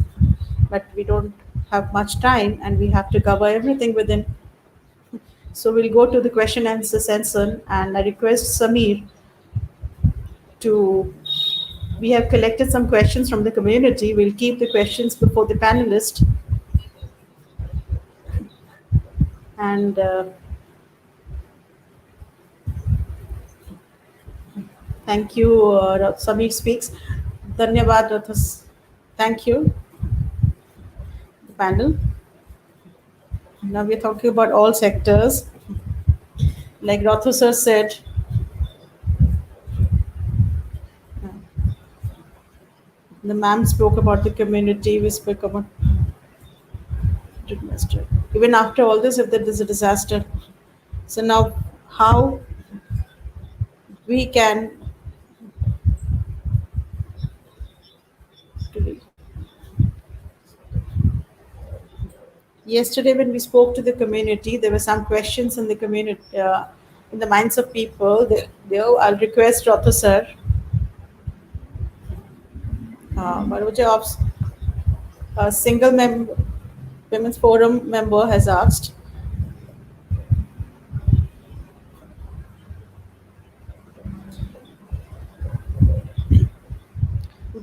but we don't have much time, and we have to cover everything within. So we'll go to the question answer session, and I request Samir to. We have collected some questions from the community. We'll keep the questions before the panelist, and thank you. Samir speaks. Dhanyavad, Rathas. Thank you, the panel. Now we're talking about all sectors. Like Rathu sir said, the ma'am spoke about the community. We spoke about disaster. Even after all this, if there is a disaster, so now how we can. Yesterday, when we spoke to the community, there were some questions in the community, in the minds of people. There, I'll request Rathu sir, Maruja of a single women's forum member has asked.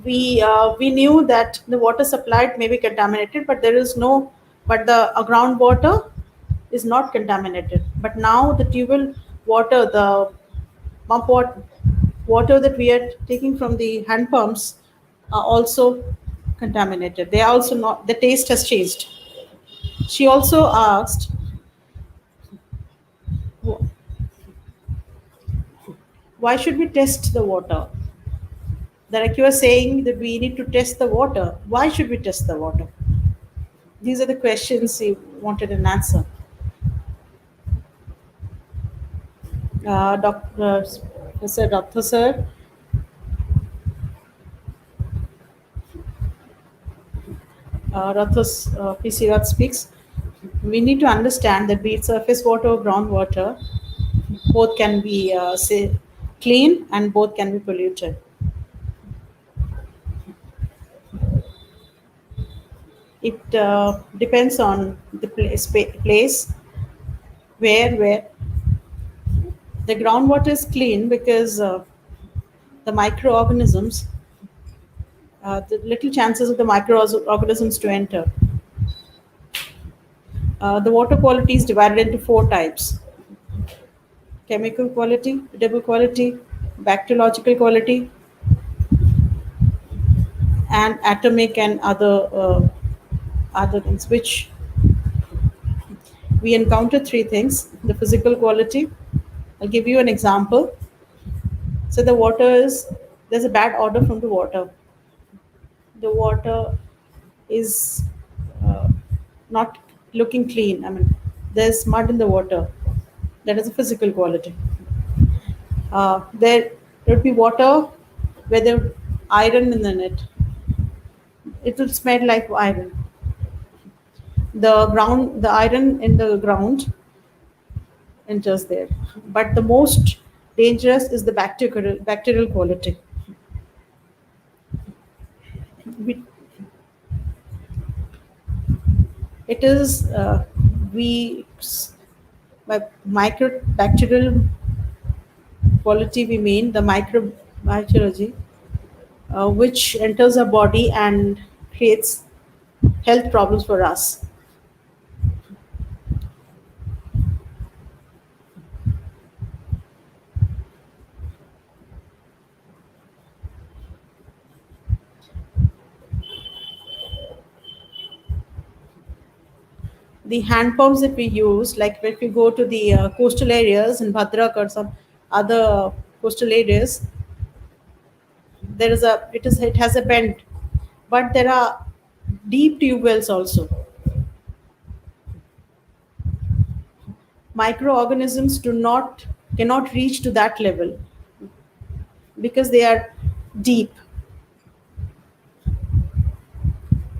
We knew that the water supplied may be contaminated, but there is no, but the groundwater is not contaminated. But now the tubal water, the water that we are taking from the hand pumps are also contaminated. They are also not. The taste has changed. She also asked, "Wh- why should we test the water? Like you are saying that we need to test the water. Why should we test the water?" These are the questions he wanted an answer. Dr. Professor Dr. Sir, Rathus PC Rath speaks. We need to understand that be it surface water or groundwater, both can be say clean and both can be polluted. It depends on the place where the groundwater is clean because the microorganisms, the little chances of the microorganisms to enter. The water quality is divided into four types: chemical quality, potable quality, bacteriological quality, and atomic and other things, which we encounter three things: the physical quality. I'll give you an example. So the water is there's a bad odor from the water. The water is uh, not looking clean. I mean, there's mud in the water. That is a physical quality. There would be water where there iron in it. It will smell like iron. The iron in the ground enters there. But the most dangerous is the bacterial quality. We, it is we by microbacterial quality we mean the microbiology, which enters our body and creates health problems for us. The hand pumps that we use, like if we go to the coastal areas in Bhadrak or some other coastal areas, it has a bend, but there are deep tube wells also. Microorganisms do not cannot reach to that level because they are deep.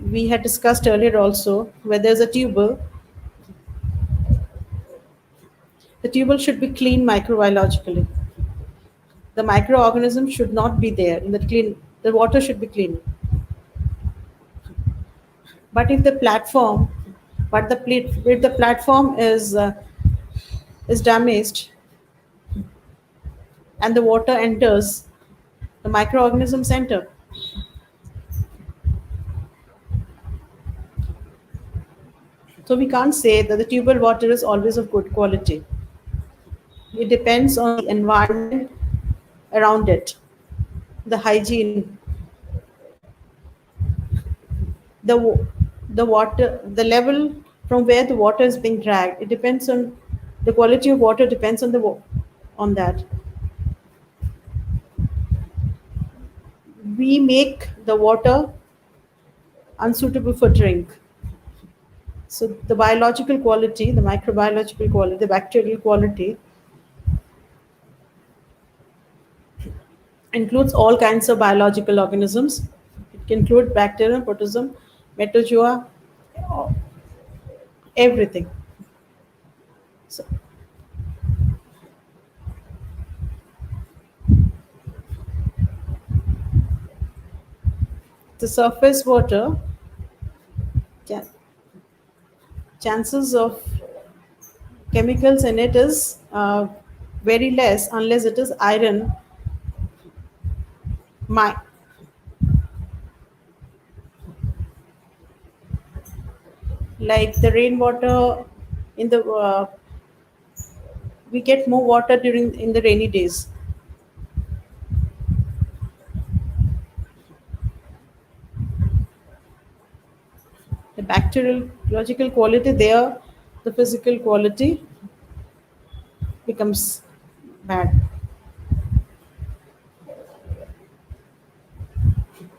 We had discussed earlier also where there's a tubal, the tubal should be clean microbiologically. The microorganisms should not be there in the clean. The water should be clean. But if the platform, if the platform is damaged and the water enters, the microorganisms enter. So we can't say that the tubal water is always of good quality. It depends on the environment around it, the hygiene, the the water, the level from where the water is being dragged. It depends on the quality of water. Depends on on that. We make the water unsuitable for drink. So the biological quality, the microbiological quality, the bacterial quality includes all kinds of biological organisms. It can include bacterium, protozoa, metazoa, everything. So the surface water, cha- chances of chemicals in it is very less unless it is iron. My like the rainwater in the we get more water during in the rainy days. The bacteriological quality there, the physical quality becomes bad.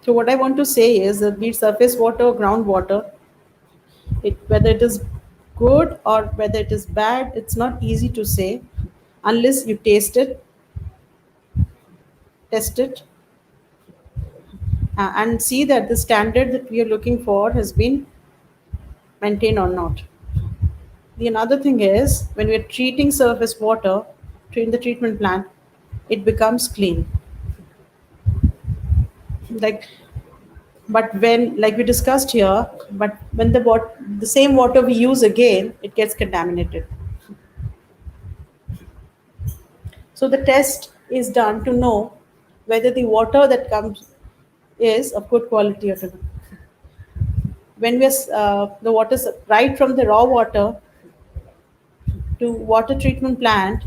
So what I want to say is that be it surface water or groundwater, whether it is good or whether it is bad, it's not easy to say unless you taste it, test it, and see that the standard that we are looking for has been maintained or not. The another thing is when we are treating surface water in the treatment plant, it becomes clean. Like, but when like we discussed here, but when the same water we use again, it gets contaminated. So the test is done to know whether the water that comes is of good quality or not. When the water right from the raw water to water treatment plant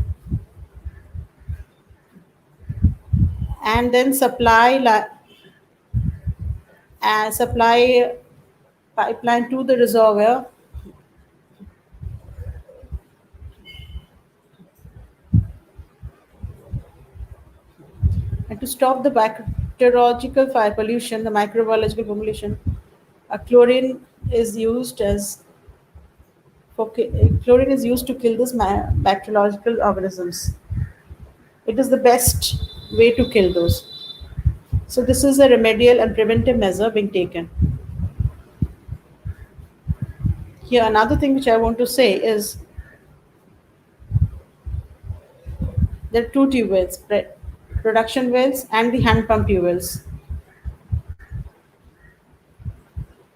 and then supply and supply pipeline to the reservoir and to stop the bacteriological fire pollution, the microbiological pollution. Chlorine is used as chlorine is used to kill these bacteriological organisms. It is the best way to kill those. So this is a remedial and preventive measure being taken. Here, another thing which I want to say is there are two tube wells, production wells and the hand pump tube wells.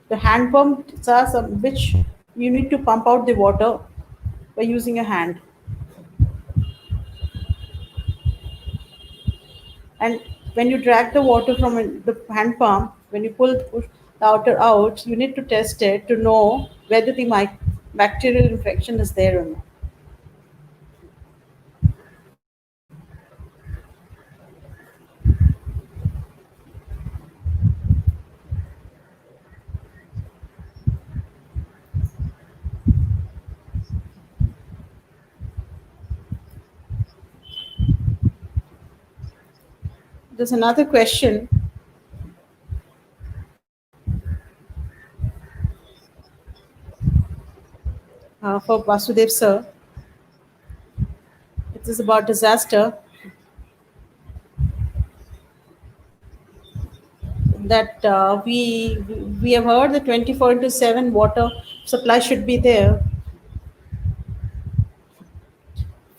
The hand pumps are some which you need to pump out the water by using a hand. And when you drag the water from the hand pump, when you push the outer out, you need to test it to know whether the bacterial infection is there or not. There's another question for Vasudev sir. It is about disaster that we have heard that 24 into 7 water supply should be there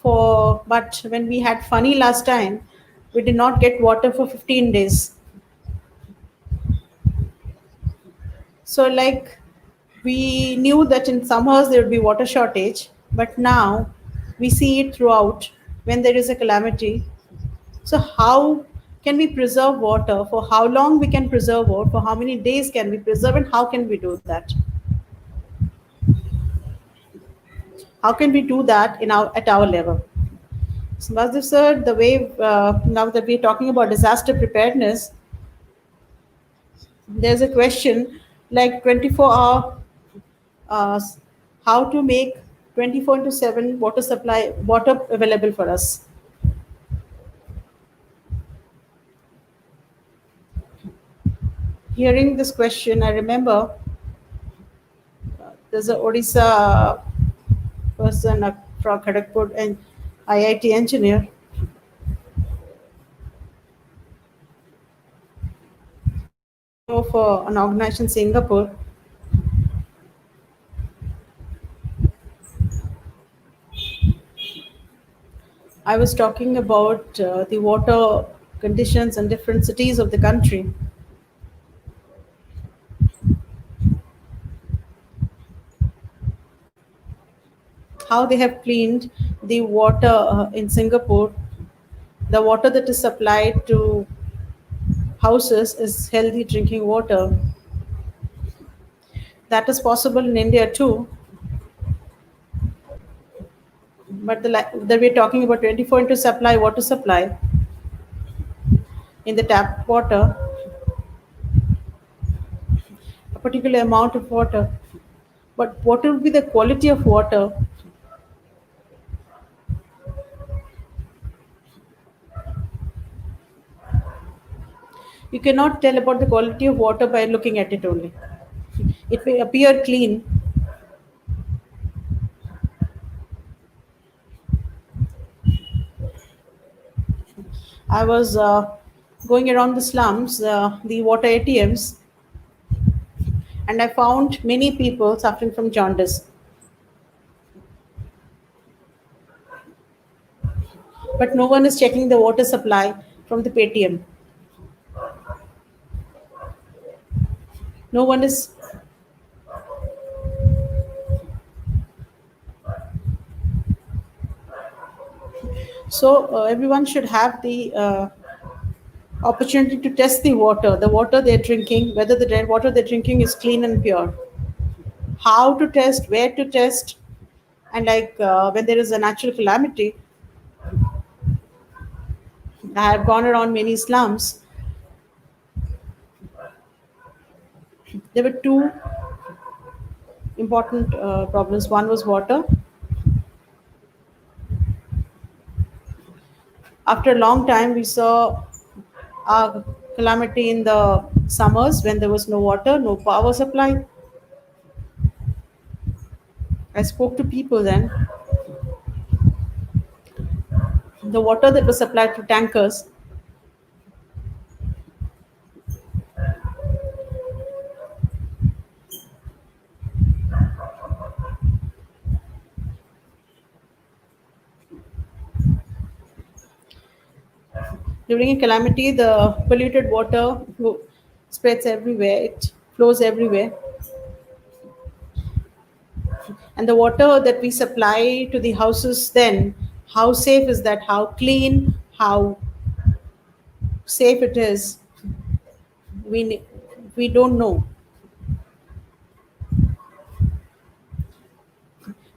for, but when we had funny last time, we did not get water for 15 days. So like we knew that in summers there would be water shortage, but now we see it throughout when there is a calamity. So how can we preserve water? For how long we can preserve water? For how many days can we preserve, and how can we do that? How can we do that in our at our level? So, Masdev sir, the way now that we're talking about disaster preparedness, there's a question like 24-hour, uh, how to make 24 into 7 water supply, water available for us. Hearing this question, I remember there's a Odisha person from Kharagpur and IIT engineer of an organization in Singapore. I was talking about the water conditions in different cities of the country. How they have cleaned the water in Singapore. The water that is supplied to houses is healthy drinking water. That is possible in India too. But that we're talking about 24 into supply, water supply in the tap water, a particular amount of water. But what will be the quality of water? You cannot tell about the quality of water by looking at it only. It may appear clean. I was going around the slums, the water ATMs, and I found many people suffering from jaundice. But no one is checking the water supply from the Paytm. No one is. So everyone should have the opportunity to test the water they're drinking, whether the water they're drinking is clean and pure. How to test, where to test, and like when there is a natural calamity, I have gone around many slums. There were two important problems. One was water. After a long time, we saw a calamity in the summers when there was no water, no power supply. I spoke to people then. The water that was supplied through tankers, during a calamity, the polluted water spreads everywhere, it flows everywhere. And the water that we supply to the houses then, how safe is that? How clean? How safe it is? We, we don't know.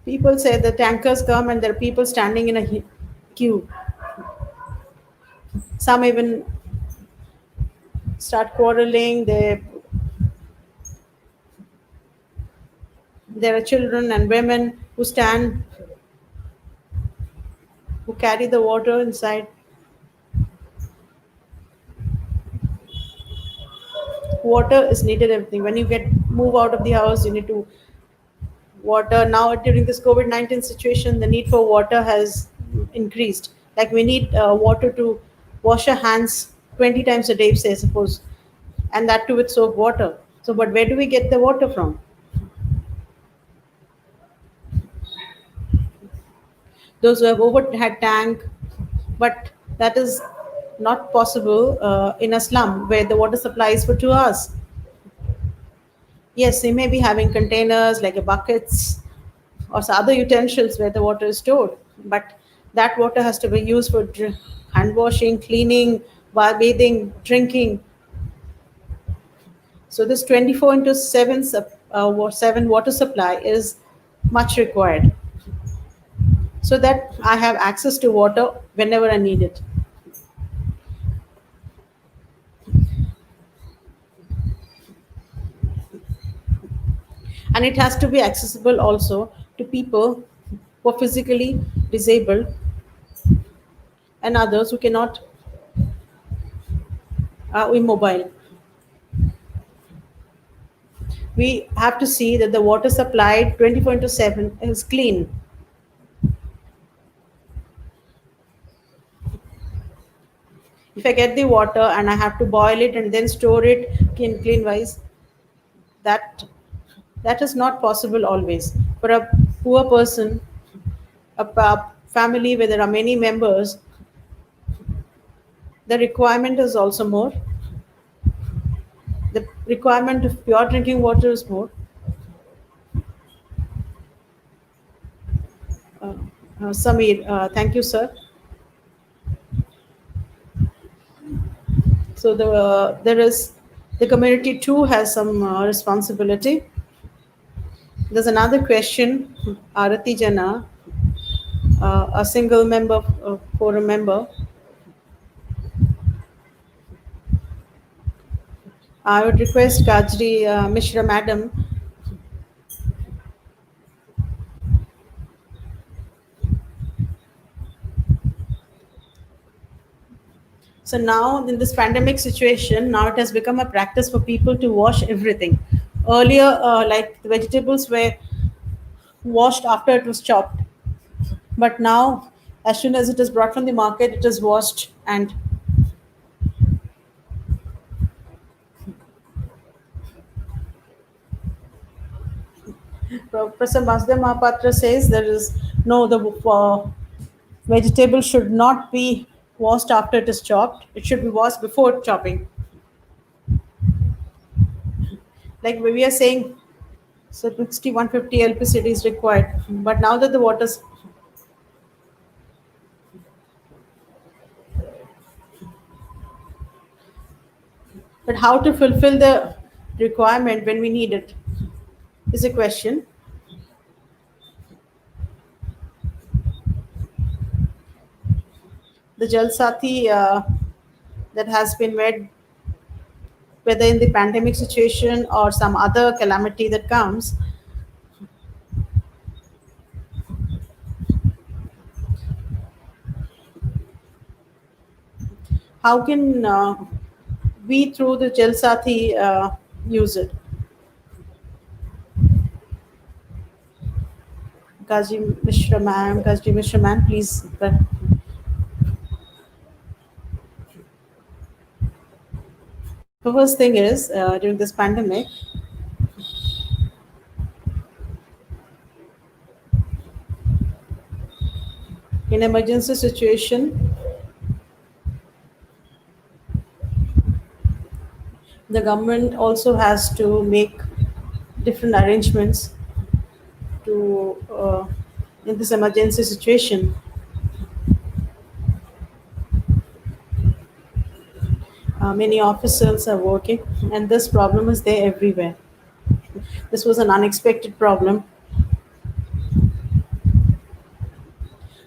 People say the tankers come and there are people standing in a queue. Some even start quarreling. There are children and women who stand, who carry the water inside. Water is needed everything. When you get move out of the house, you need to water. Now during this COVID-19 situation, the need for water has increased. Like we need water to wash our hands 20 times a day, say suppose, and that too with soap water. So, but where do we get the water from? Those who have overhead tank, but that is not possible in a slum where the water supply is for 2 hours. Yes, they may be having containers like a buckets or some other utensils where the water is stored, but that water has to be used for hand washing, cleaning, while bathing, drinking. So this 24 into 7 7 water supply is much required so that I have access to water whenever I need it. And it has to be accessible also to people who are physically disabled and others who cannot immobile. We have to see that the water supplied 24 into 7 is clean. If I get the water and I have to boil it and then store it clean wise, that that is not possible always. For a poor person, a family where there are many members, the requirement is also more. The requirement of pure drinking water is more. Uh, Samir, thank you, sir. So there is the community too has some responsibility. There's another question, Arati Jana, a single member, forum member. I would request Gajri Mishra Madam. So now in this pandemic situation, now it has become a practice for people to wash everything. Earlier, like the vegetables were washed after it was chopped, but now, as soon as it is brought from the market, it is washed. And Professor Masda Mahapatra says there is no the vegetable should not be washed after it is chopped. It should be washed before chopping. Like we are saying, so 150 LPCD is required. But now that the water's, but how to fulfill the requirement when we need it is a question. The Jal Sati that has been made whether in the pandemic situation or some other calamity that comes, how can we through the Jalsati use it? Kaji Mishra ma'am, please. The first thing is during this pandemic, in emergency situation, the government also has to make different arrangements to in this emergency situation. Many officers are working, and this problem is there everywhere. This was an unexpected problem.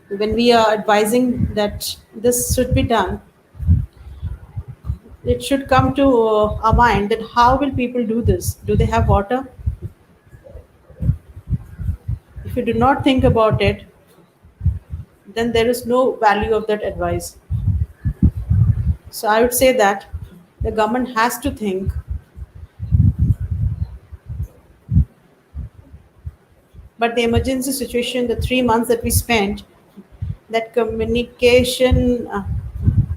When we are advising that this should be done, it should come to our mind that how will people do this? Do they have water? If you do not think about it, then there is no value of that advice. So I would say that the government has to think, but the emergency situation, the 3 months that we spent, that communication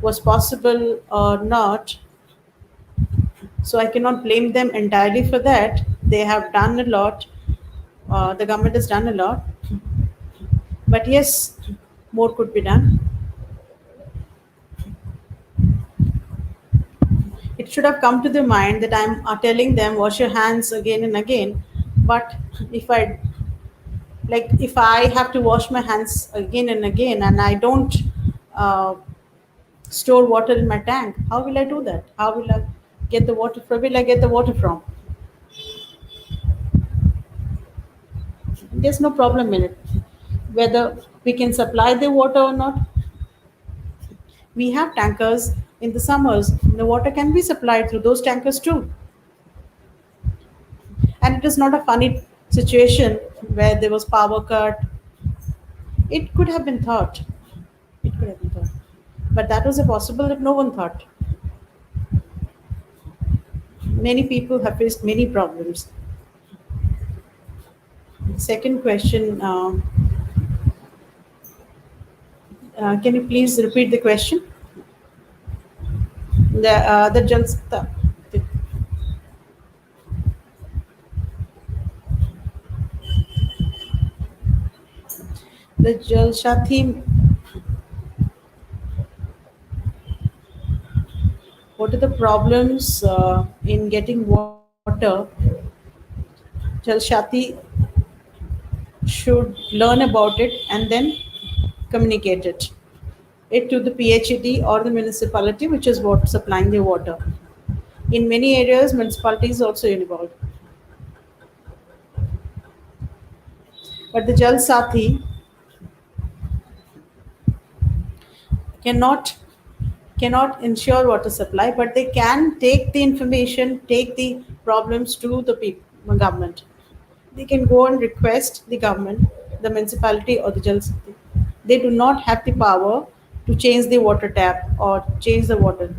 was possible or not. So I cannot blame them entirely for that. They have done a lot. The government has done a lot, but yes, more could be done. It should have come to the mind that I'm telling them wash your hands again and again. But if I if I have to wash my hands again and again, and I don't uh, store water in my tank, how will I do that? How will I get the water from? Will I get the water from? There's no problem in it. Whether we can supply the water or not, we have tankers in the summers. The water can be supplied through those tankers too. And it is not a funny situation where there was power cut. It could have been thought. It could have been thought. But that was impossible that no one thought. Many people have faced many problems. Second question, can you please repeat the question? The Jalsha theme. What are the problems in getting water? Jalshati should learn about it and then communicate it to the PHED or the municipality, which is what supplying the water. In many areas, municipality is also involved. But the Jal Sathi cannot cannot ensure water supply, but they can take the information, take the problems to the people, government. They can go and request the government, the municipality, or the Jal Sathi. They do not have the power to change the water tap or change the water,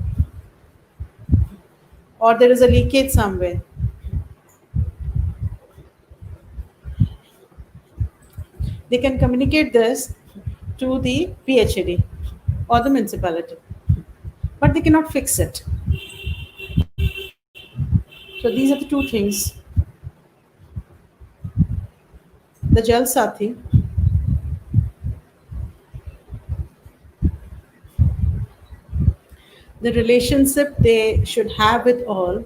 or there is a leakage somewhere. They can communicate this to the PHAD or the municipality, but they cannot fix it. So these are the two things. The Jal Sathi, the relationship they should have with all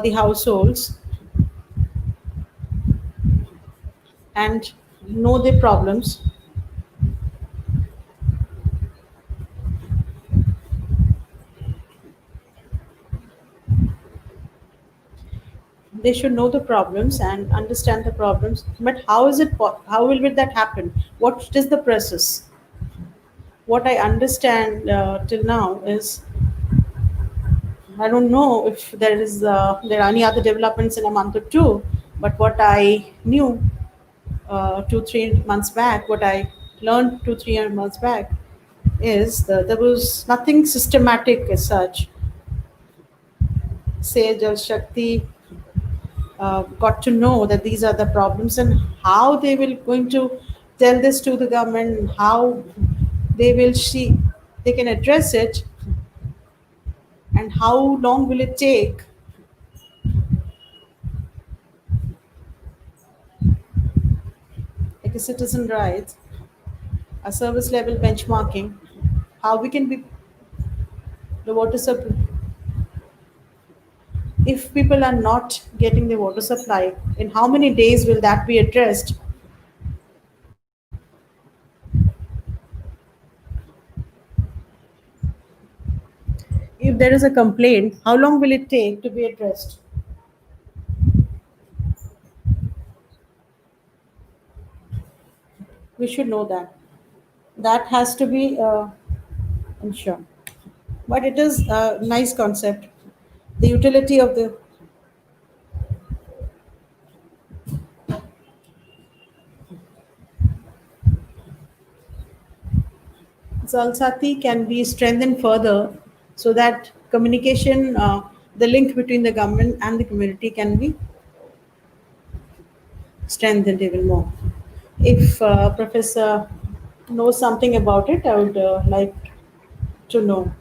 the households, and know their problems. They should know the problems and understand the problems. But how is it? How will that happen? What is the process? What I understand till now is I don't know if there are any other developments in a month or two, but what I knew 2 3 months back, what I learned 2 3 months back is that there was nothing systematic as such. Say Jal Shakti got to know that these are the problems and how they will going to tell this to the government, and how they will see they can address it, and how long will it take. Like a citizen rights, a service level benchmarking, how we can be the water supply. If people are not getting the water supply, in how many days will that be addressed? If there is a complaint, how long will it take to be addressed? We should know that. That has to be ensured. But it is a nice concept. The utility of the Jalsati can be strengthened further so that communication, the link between the government and the community can be strengthened even more. If Professor knows something about it, I would like to know.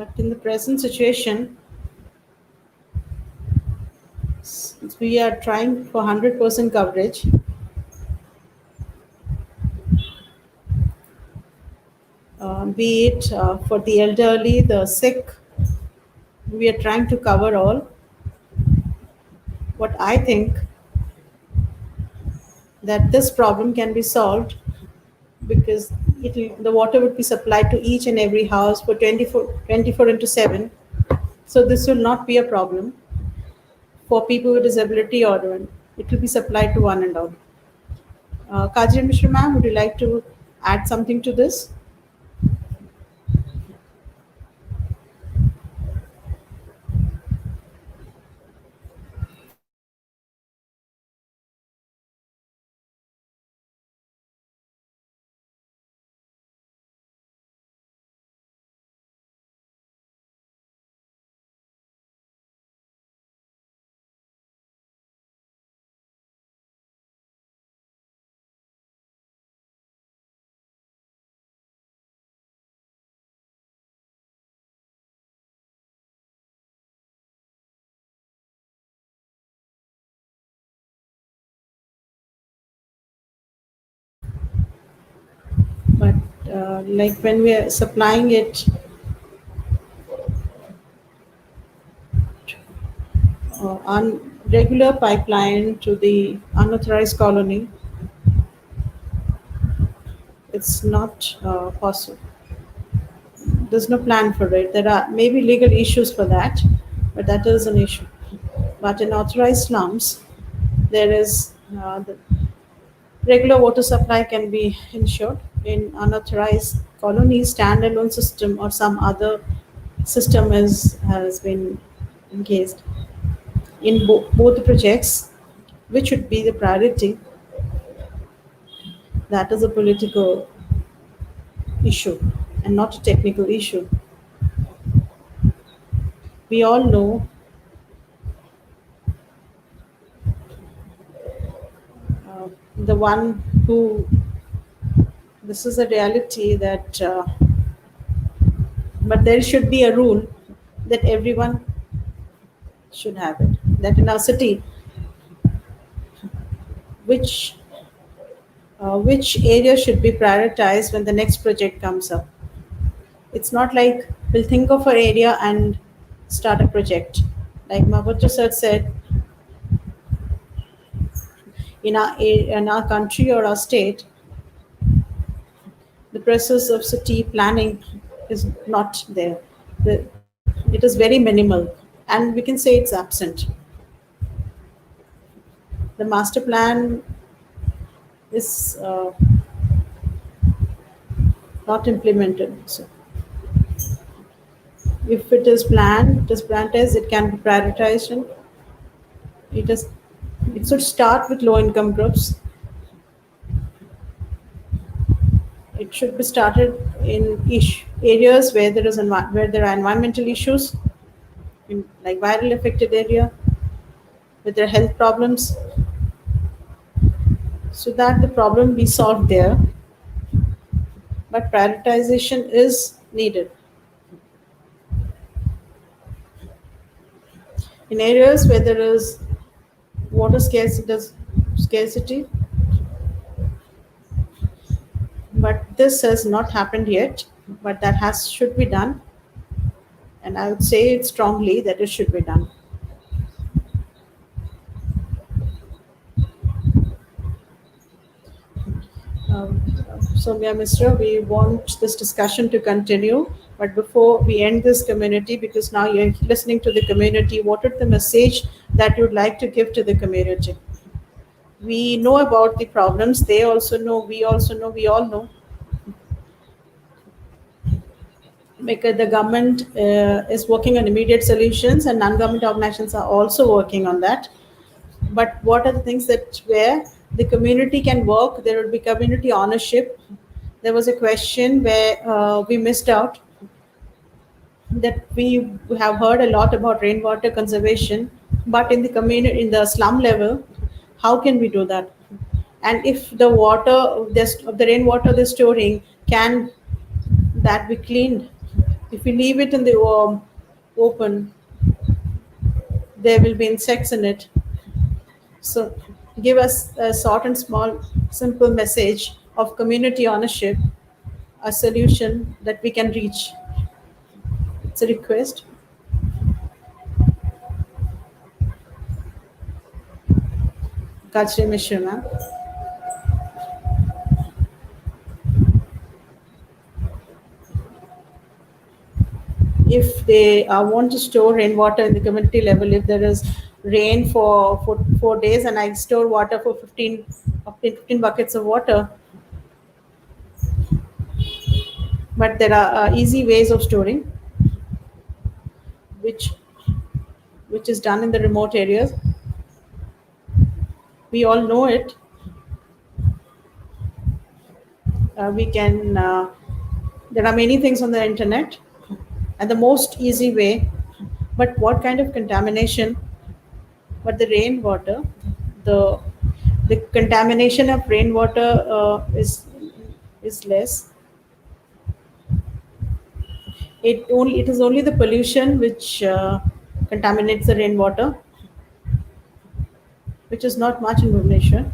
But in the present situation, since we are trying for 100% coverage, be it for the elderly, the sick, we are trying to cover all. What I think that this problem can be solved because the water would be supplied to each and every house for 24 into 7. So this will not be a problem for people with disability or it will be supplied to one and all. Kajri Mishra ma'am, would you like to add something to this? But like when we are supplying it on regular pipeline to the unauthorized colony, it's not possible. There's no plan for it. There are maybe legal issues for that, but that is an issue. But in authorized slums, there is the regular water supply can be ensured. In unauthorized colonies, standalone system or some other system has been engaged in both the projects, which should be the priority. That is a political issue and not a technical issue. We all know the one who this is a reality that but there should be a rule that everyone should have it, that in our city which which area should be prioritized when the next project comes up. It's not like we'll think of an area and start a project. Like Mahabatra sir said, in our country or our state, the process of city planning is not there. It is very minimal, and we can say it's absent. The master plan is not implemented. So, if it is planned as it can be prioritized, and it is it should start with low income groups. It should be started in areas where where there are environmental issues, in like viral affected area, with their health problems, so that the problem be solved there. But prioritization is needed in areas where there is water scarcity. But this has not happened yet. But that has should be done, and I would say it strongly that it should be done. Um, so, yeah, Mr. We want this discussion to continue. But before we end this community, because now you're listening to the community, what is the message that you'd like to give to the community? We know about the problems. They also know. We also know. We all know. Because the government is working on immediate solutions, and non-government organizations are also working on that. But what are the things that where the community can work? There would be community ownership. There was a question where we missed out, that we have heard a lot about rainwater conservation, but in the community, in the slum level, how can we do that? And if the water, the rainwater they're storing, can that be cleaned If we leave it in the open, there will be insects in it. So, give us a short and small, simple message of community ownership, a solution that we can reach. It's a request. Kachre Mishra, ma'am. If they want to store rainwater in the community level, if there is rain for 4 days and I store water for 15 buckets of water, but there are easy ways of storing, which which is done in the remote areas. We all know it. We can. There are many things on the internet, and the most easy way. But what kind of contamination? But the rainwater, the the contamination of rainwater is less. It is only the pollution which contaminates the rainwater, which is not much in Bhubaneswar.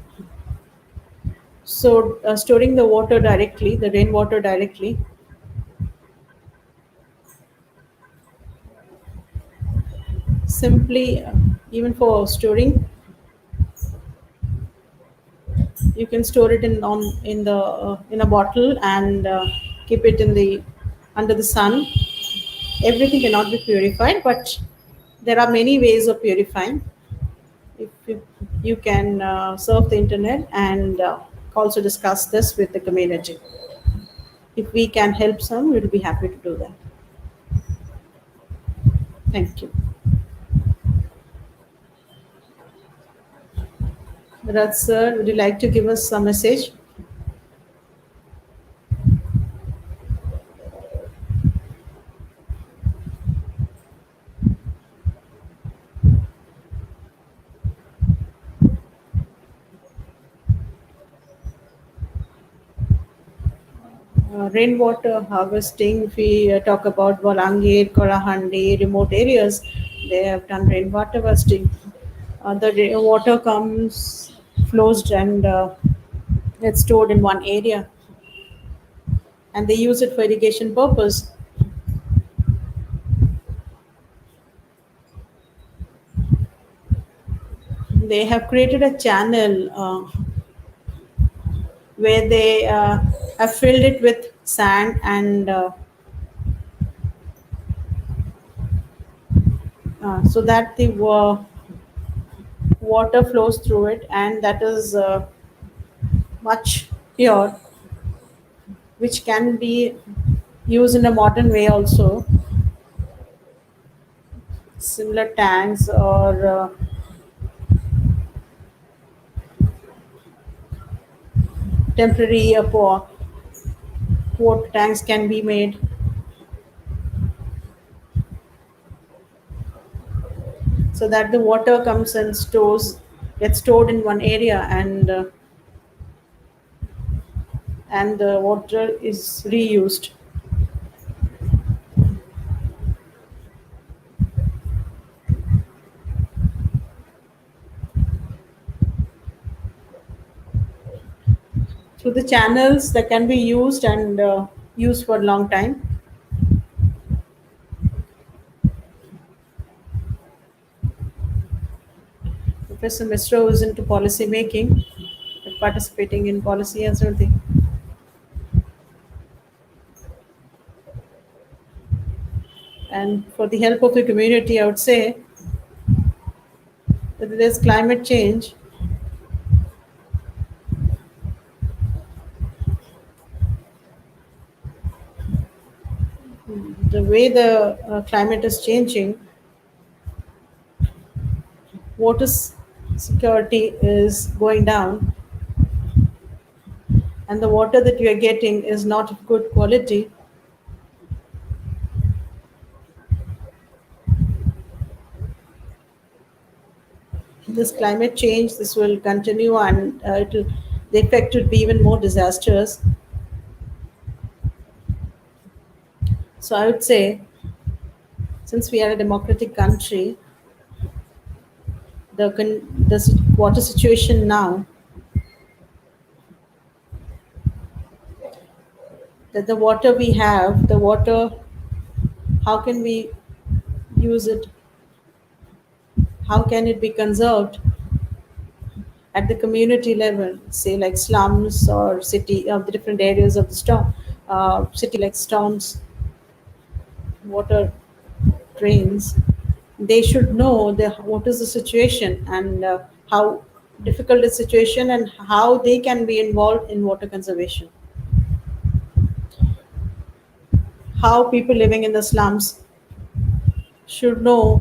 So storing the water directly, the rainwater directly, simply even for storing, you can store it in the in a bottle and keep it in the under the sun. Everything cannot be purified, but there are many ways of purifying. If you can surf the internet and also discuss this with the community. If we can help some, we'll be happy to do that. Thank you. Raj sir, would you like to give us some message? Rainwater harvesting, if we talk about Balangir, Korahandi, remote areas, they have done rainwater harvesting. Water comes, flows, and it's stored in one area, and they use it for irrigation purpose. They have created a channel where they have filled it with sand and so that the water flows through it, and that is much pure, which can be used in a modern way also, similar tanks or temporary quart tanks can be made so that the water comes and gets stored in one area, and the water is reused. Through the channels that can be used and used for a long time. Professor Misro is into policy making, participating in policy and everything. And for the help of the community, I would say that there's climate change. The way the climate is changing, water security is going down, and the water that you are getting is not of good quality. This climate change, this will continue, and the effect would be even more disastrous. So I would say, since we are a democratic country, water situation now, that the water we have, the water, how can we use it? How can it be conserved at the community level, say like slums or city of the different areas of the storm, city like storms, water drains. They should know what is the situation and how difficult the situation and how they can be involved in water conservation. How people living in the slums should know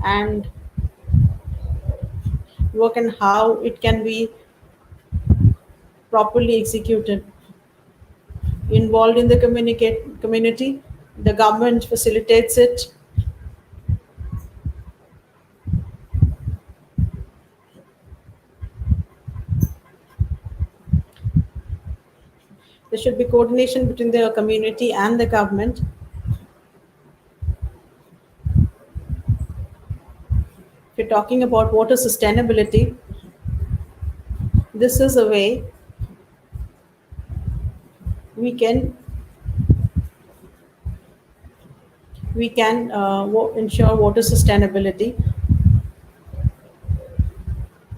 and work and how it can be properly executed. Involved in the communicate community, the government facilitates it. There should be coordination between the community and the government. If you're talking about water sustainability, this is a way we can ensure water sustainability.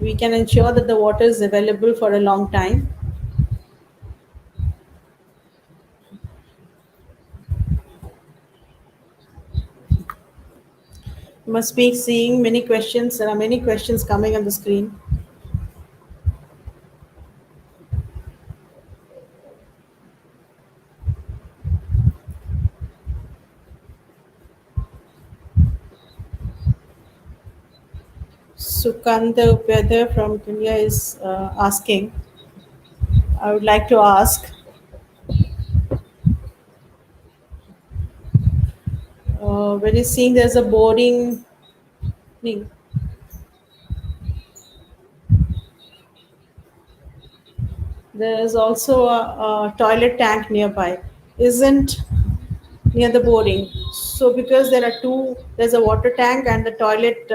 We can ensure that the water is available for a long time. You must be seeing many questions. There are many questions coming on the screen. Sukanda Upadhyay from Kenya is asking. I would like to ask, when you're seeing there's a boring thing, there is also a toilet tank nearby. Isn't near the boring. So because there are two, there's a water tank and the toilet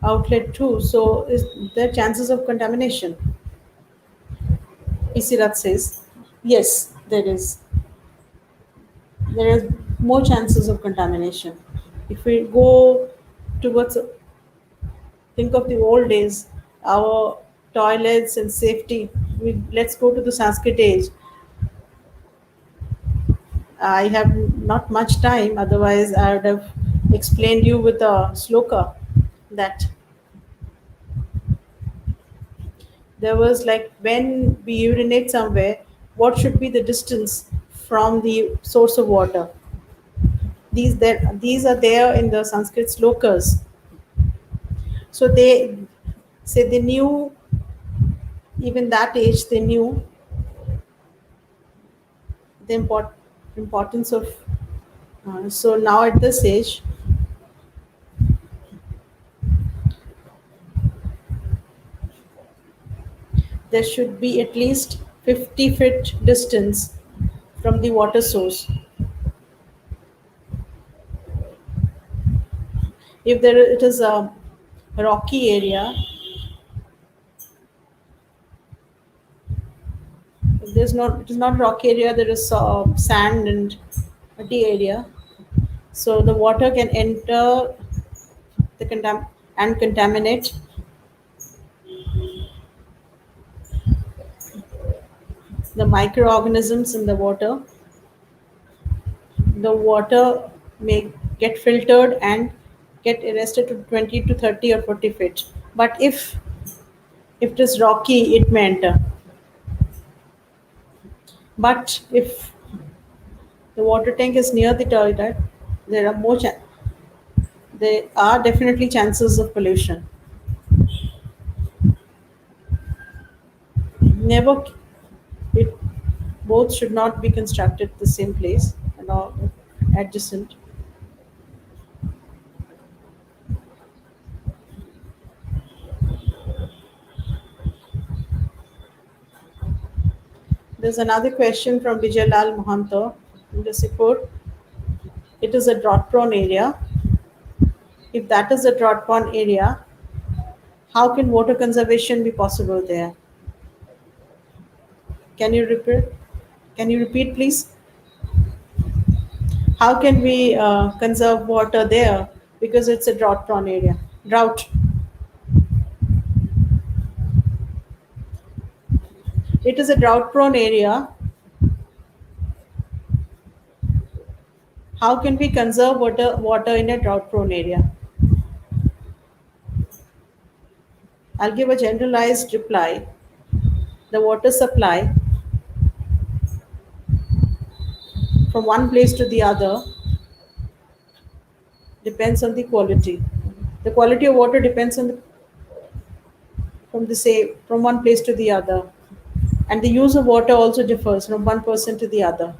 outlet too. So is there chances of contamination? PC Rath says, yes, there is. There is more chances of contamination. If we go towards, think of the old days, our toilets and safety. Let's go to the Sanskrit age. I have not much time, otherwise I would have explained you with a sloka that there was like when we urinate somewhere, what should be the distance from the source of water? These are there in the Sanskrit slokas. So they say they knew, even that age they knew the importance of. So now at this age, there should be at least 50 feet distance from the water source. If there it is a rocky area, if there's not it is not rocky area, there is sand and muddy area. So the water can enter the and contaminate the microorganisms in the water. The water may get filtered and get arrested to 20 to 30 or 40 feet. But if it is rocky, it may enter. But if the water tank is near the toilet, there are there are definitely chances of pollution. Never, it both should not be constructed the same place and all adjacent. There's another question from Vijay Lal Mohanto in Sipur. It is a drought prone area. If that is a drought prone area, how can water conservation be possible there? Can you repeat? Can you repeat, please? How can we conserve water there because it's a drought prone area? Drought. It is a drought prone area. How can we conserve water in a drought prone area? I'll give a generalized reply. The water supply from one place to the other depends on the quality. The quality of water depends on the from one place to the other, and the use of water also differs from one person to the other.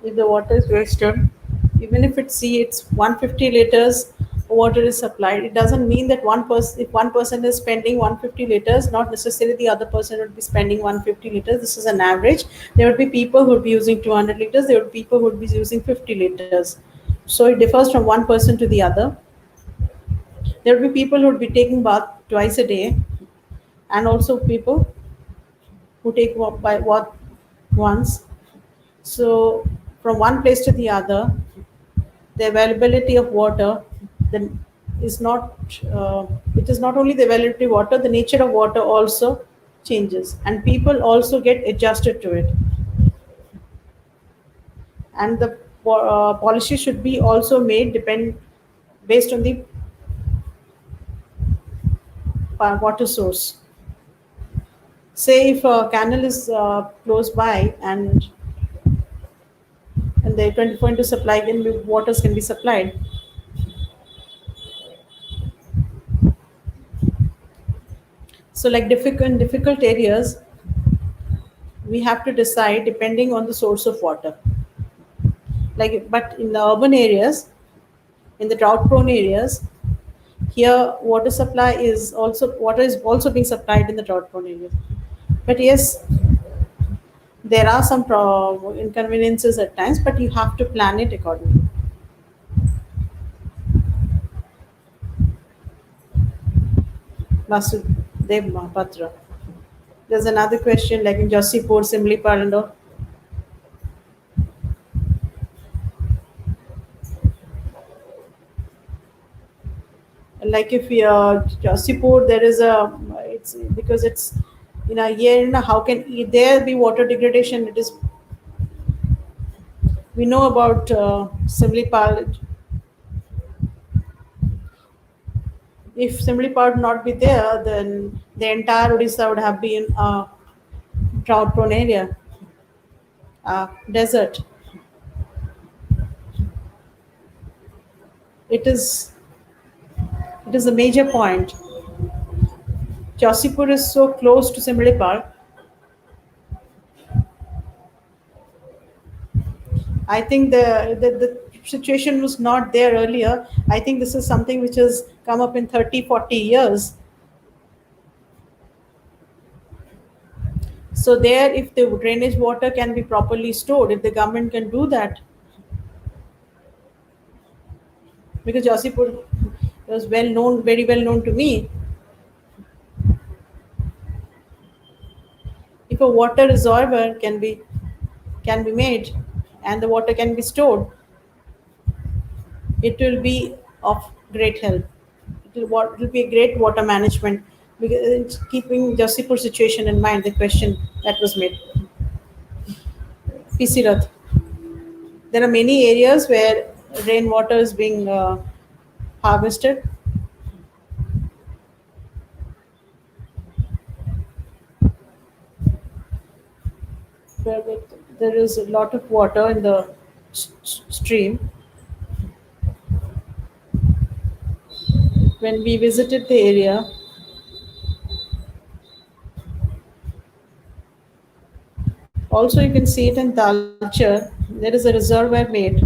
If the water is wasted, even if it's 150 liters water is supplied, it doesn't mean that one person if one person is spending 150 liters, not necessarily the other person would be spending 150 liters. This is an average. There would be people who would be using 200 liters, there would be people who would be using 50 liters. So it differs from one person to the other. There would be people who would be taking bath twice a day, and also people who take walk by what once. So from one place to the other, the availability of water then is not it is not only the availability of water, the nature of water also changes, and people also get adjusted to it. And the policy should be also made depend based on the water source. Say if a canal is close by, and the 24 into supply can be waters can be supplied. So like difficult areas, we have to decide depending on the source of water. Like, but in the urban areas, in the drought prone areas, here water is also being supplied in the drought prone areas. But yes, there are some inconveniences at times, but you have to plan it accordingly. Vasudev Mahapatra. There's another question like in Josipur, Simlipal, and all. Like if we Josipur, there is a it's because it's in a year. How can there be water degradation? It is we know about Simlipal. If Simlipal would not be there, then the entire Odisha would have been a drought-prone area, desert. It is it is a major point. Josipur is so close to Simlipal. I think the situation was not there earlier. I think this is something which has come up in 30, 40 years. So there, if the drainage water can be properly stored, if the government can do that, because Josipur was well known, very well known to me. If a water reservoir can be made, and the water can be stored, it will be of great help. It will be a great water management because it's keeping Jasipur situation in mind. The question that was made. PC Rath. There are many areas where rainwater is being harvested. Where there is a lot of water in the stream. When we visited the area, also you can see it in Talcher. there is a reservoir made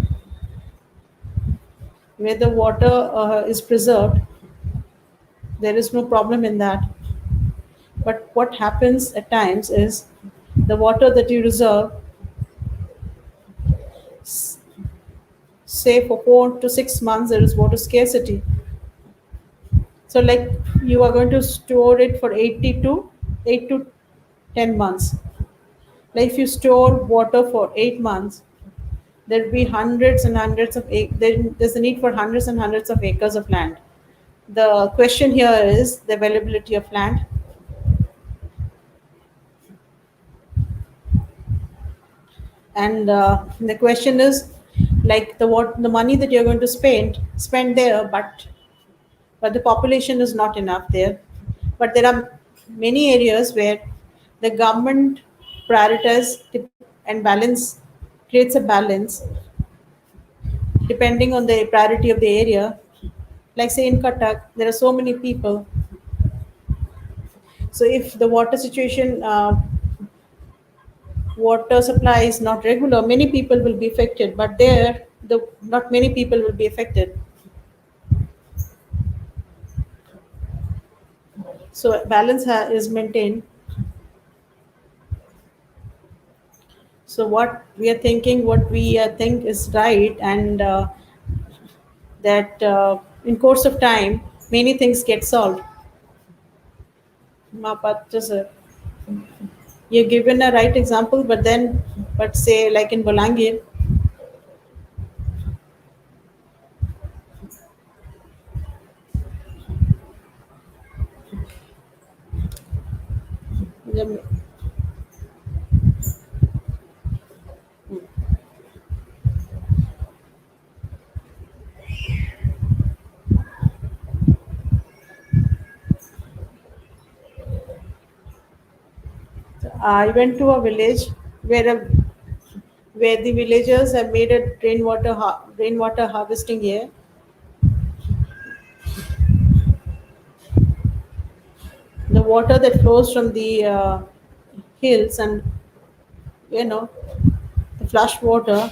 where the water is preserved. There is no problem in that. But what happens at times is the water that you reserve, s- say for 4 to 6 months, there is water scarcity. So, like you are going to store it for 8 to 10 months. Like if you store water for 8 months, there'll be hundreds and hundreds of there's a need for hundreds and hundreds of acres of land. The question here is the availability of land, and the question is like the money that you're going to spend there, but the population is not enough there. But there are many areas where the government prioritize and balance creates a balance depending on the priority of the area. Like say in Cuttack, there are so many people. So if the water supply is not regular, many people will be affected. But there, the not many people will be affected. So balance is maintained. So what we are thinking, what we think is right, and that in course of time, many things get solved. Mapat, sir, you're given a right example, but say like in Bolangir, the- I went to a village where where the villagers have made a rainwater harvesting here. The water that flows from the hills and you know the flush water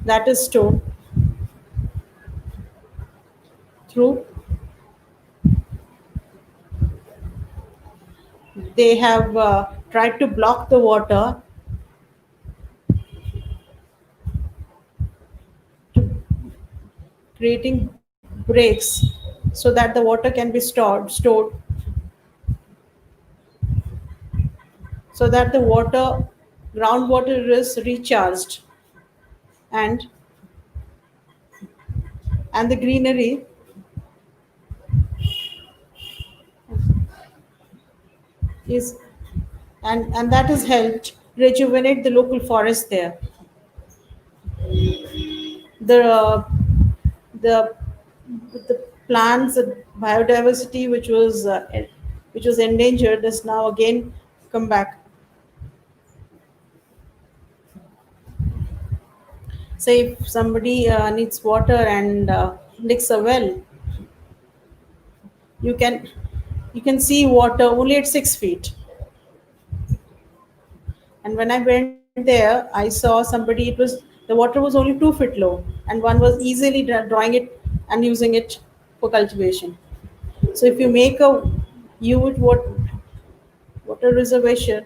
that is stored through. They have tried to block the water, creating breaks so that the water can be stored so that the groundwater is recharged, and the greenery is and that has helped rejuvenate the local forest there. The uh, the the plants and biodiversity which was endangered has now again come back. Say if somebody needs water and digs a well, you can see water only at 6 feet. And when I went there, I saw somebody. The water was only 2 feet low, and one was easily drawing it and using it for cultivation. So if you make a huge water reservation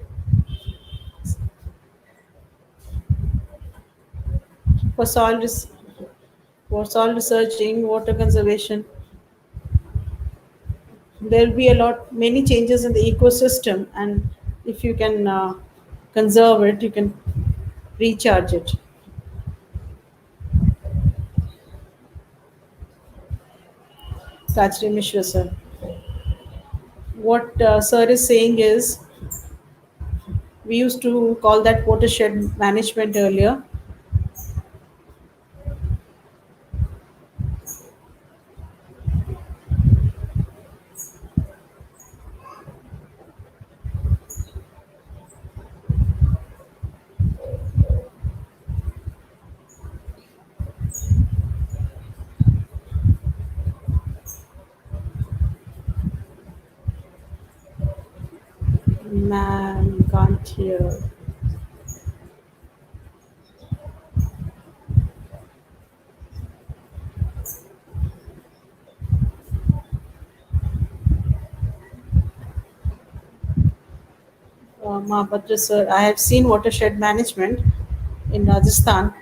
for soil researching, water conservation, there will be many changes in the ecosystem, and if you can conserve it, you can recharge it. That's Mishra, sir. What sir is saying is we used to call that watershed management earlier. Man, can't hear. Mahapatra sir, I have seen watershed management in Rajasthan.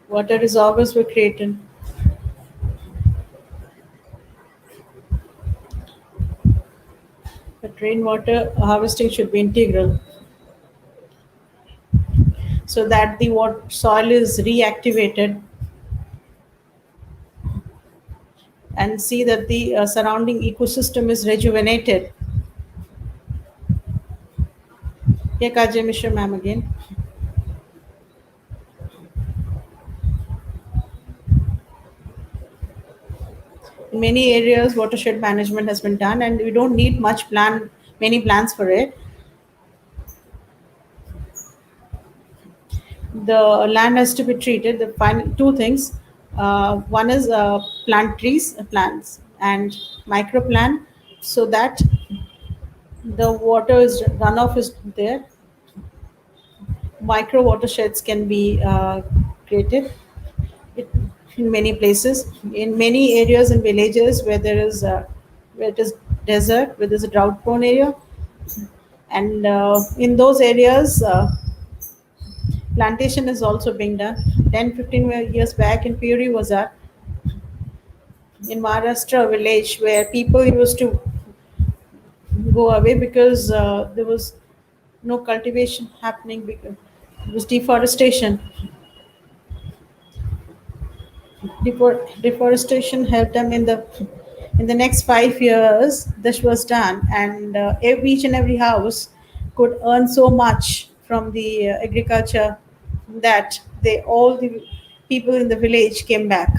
Water reservoirs were created, but rainwater harvesting should be integral so that the soil is reactivated and see that the surrounding ecosystem is rejuvenated. Yeah, Kajay Mishra ma'am again. In many areas, watershed management has been done, and we don't need many plans for it. The land has to be treated. The final two things. One is plant trees, plants, and microplan, so that the water is runoff is there. Micro watersheds can be created it, in many places, in many areas and villages where it is desert, where there's a drought-prone area, and in those areas, plantation is also being done. 10-15 years back in Puri was that in Maharashtra village where people used to go away because there was no cultivation happening because it was deforestation. Deforestation helped them in the next 5 years. This was done, and each and every house could earn so much from the agriculture that they all the people in the village came back.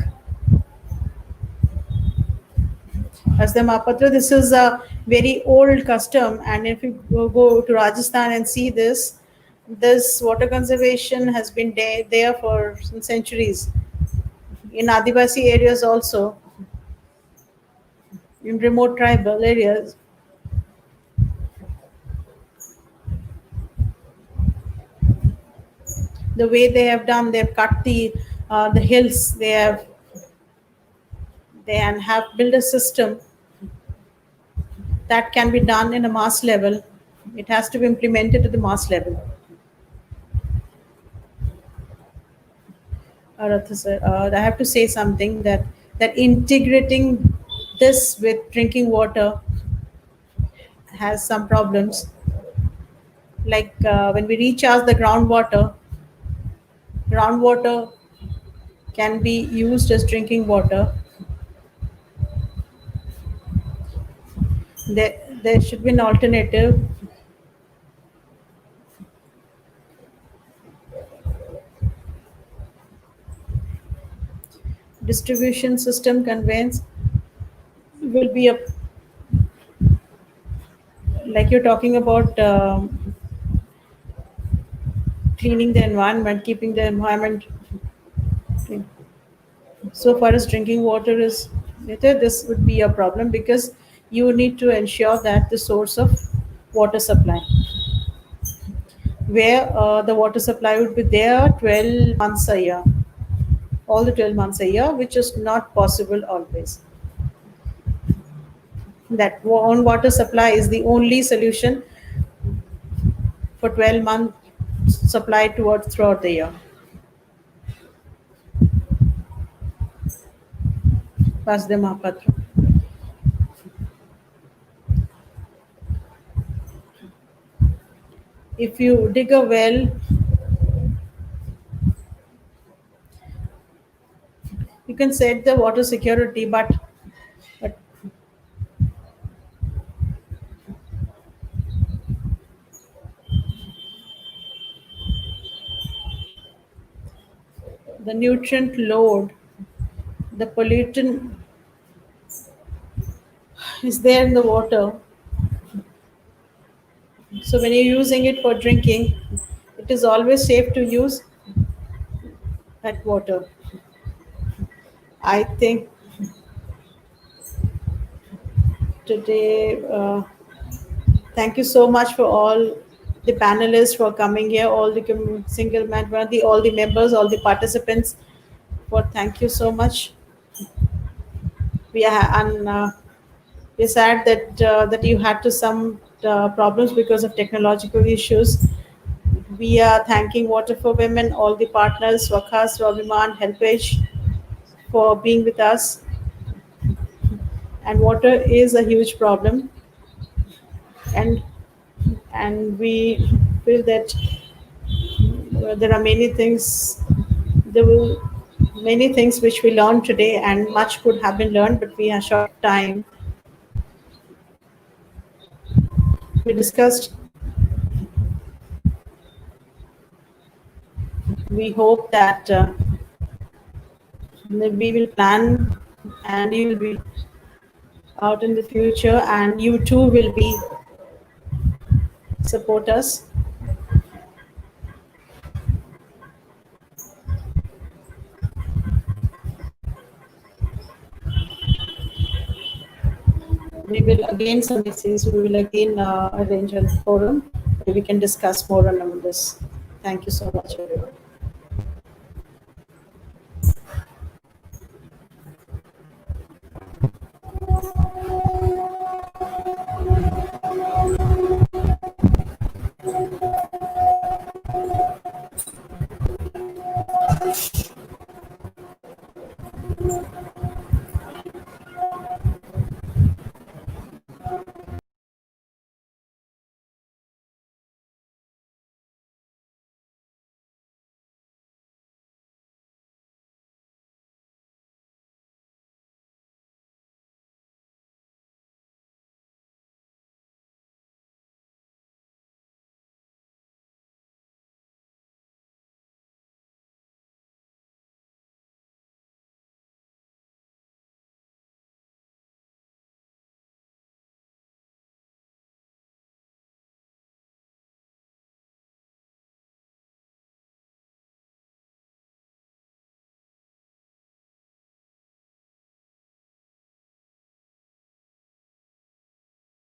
As the Mapatra, this is a very old custom, and if you go to Rajasthan and see this, this water conservation has been there for some centuries. In Adivasi areas also, in remote tribal areas, the way they have done, they've cut the hills, they and have built a system that can be done in a mass level. It has to be implemented at the mass level. Aratha sir, I have to say something that integrating this with drinking water has some problems. Like when we recharge the groundwater can be used as drinking water. There should be an alternative. Distribution system conveyance will be a like you're talking about cleaning the environment, keeping the environment clean. So far as drinking water is this would be a problem because you need to ensure that the source of water supply, where the water supply would be there 12 months a year, all the 12 months a year, which is not possible always. That on water supply is the only solution for 12 months supply towards throughout the year. Vasudeva Mahapatra. If you dig a well, you can set the water security, but the nutrient load, the pollutant is there in the water. So when you're using it for drinking, it is always safe to use that water. I think today, thank you so much for all the panelists for coming here, all the single man, all the members, all the participants. For thank you so much. We are and we're sad that you had to some problems because of technological issues. We are thanking Water for Women, all the partners, Wakas, Raviman, Helpage, for being with us. And water is a huge problem, and we feel that there are many things. There will many things which we learned today, and much could have been learned, but we are short of time. We discussed. We hope that we will plan, and you will be out in the future, and you too will be support us. We will again, some disease, we will again arrange a forum where we can discuss more on this. Thank you so much, everyone.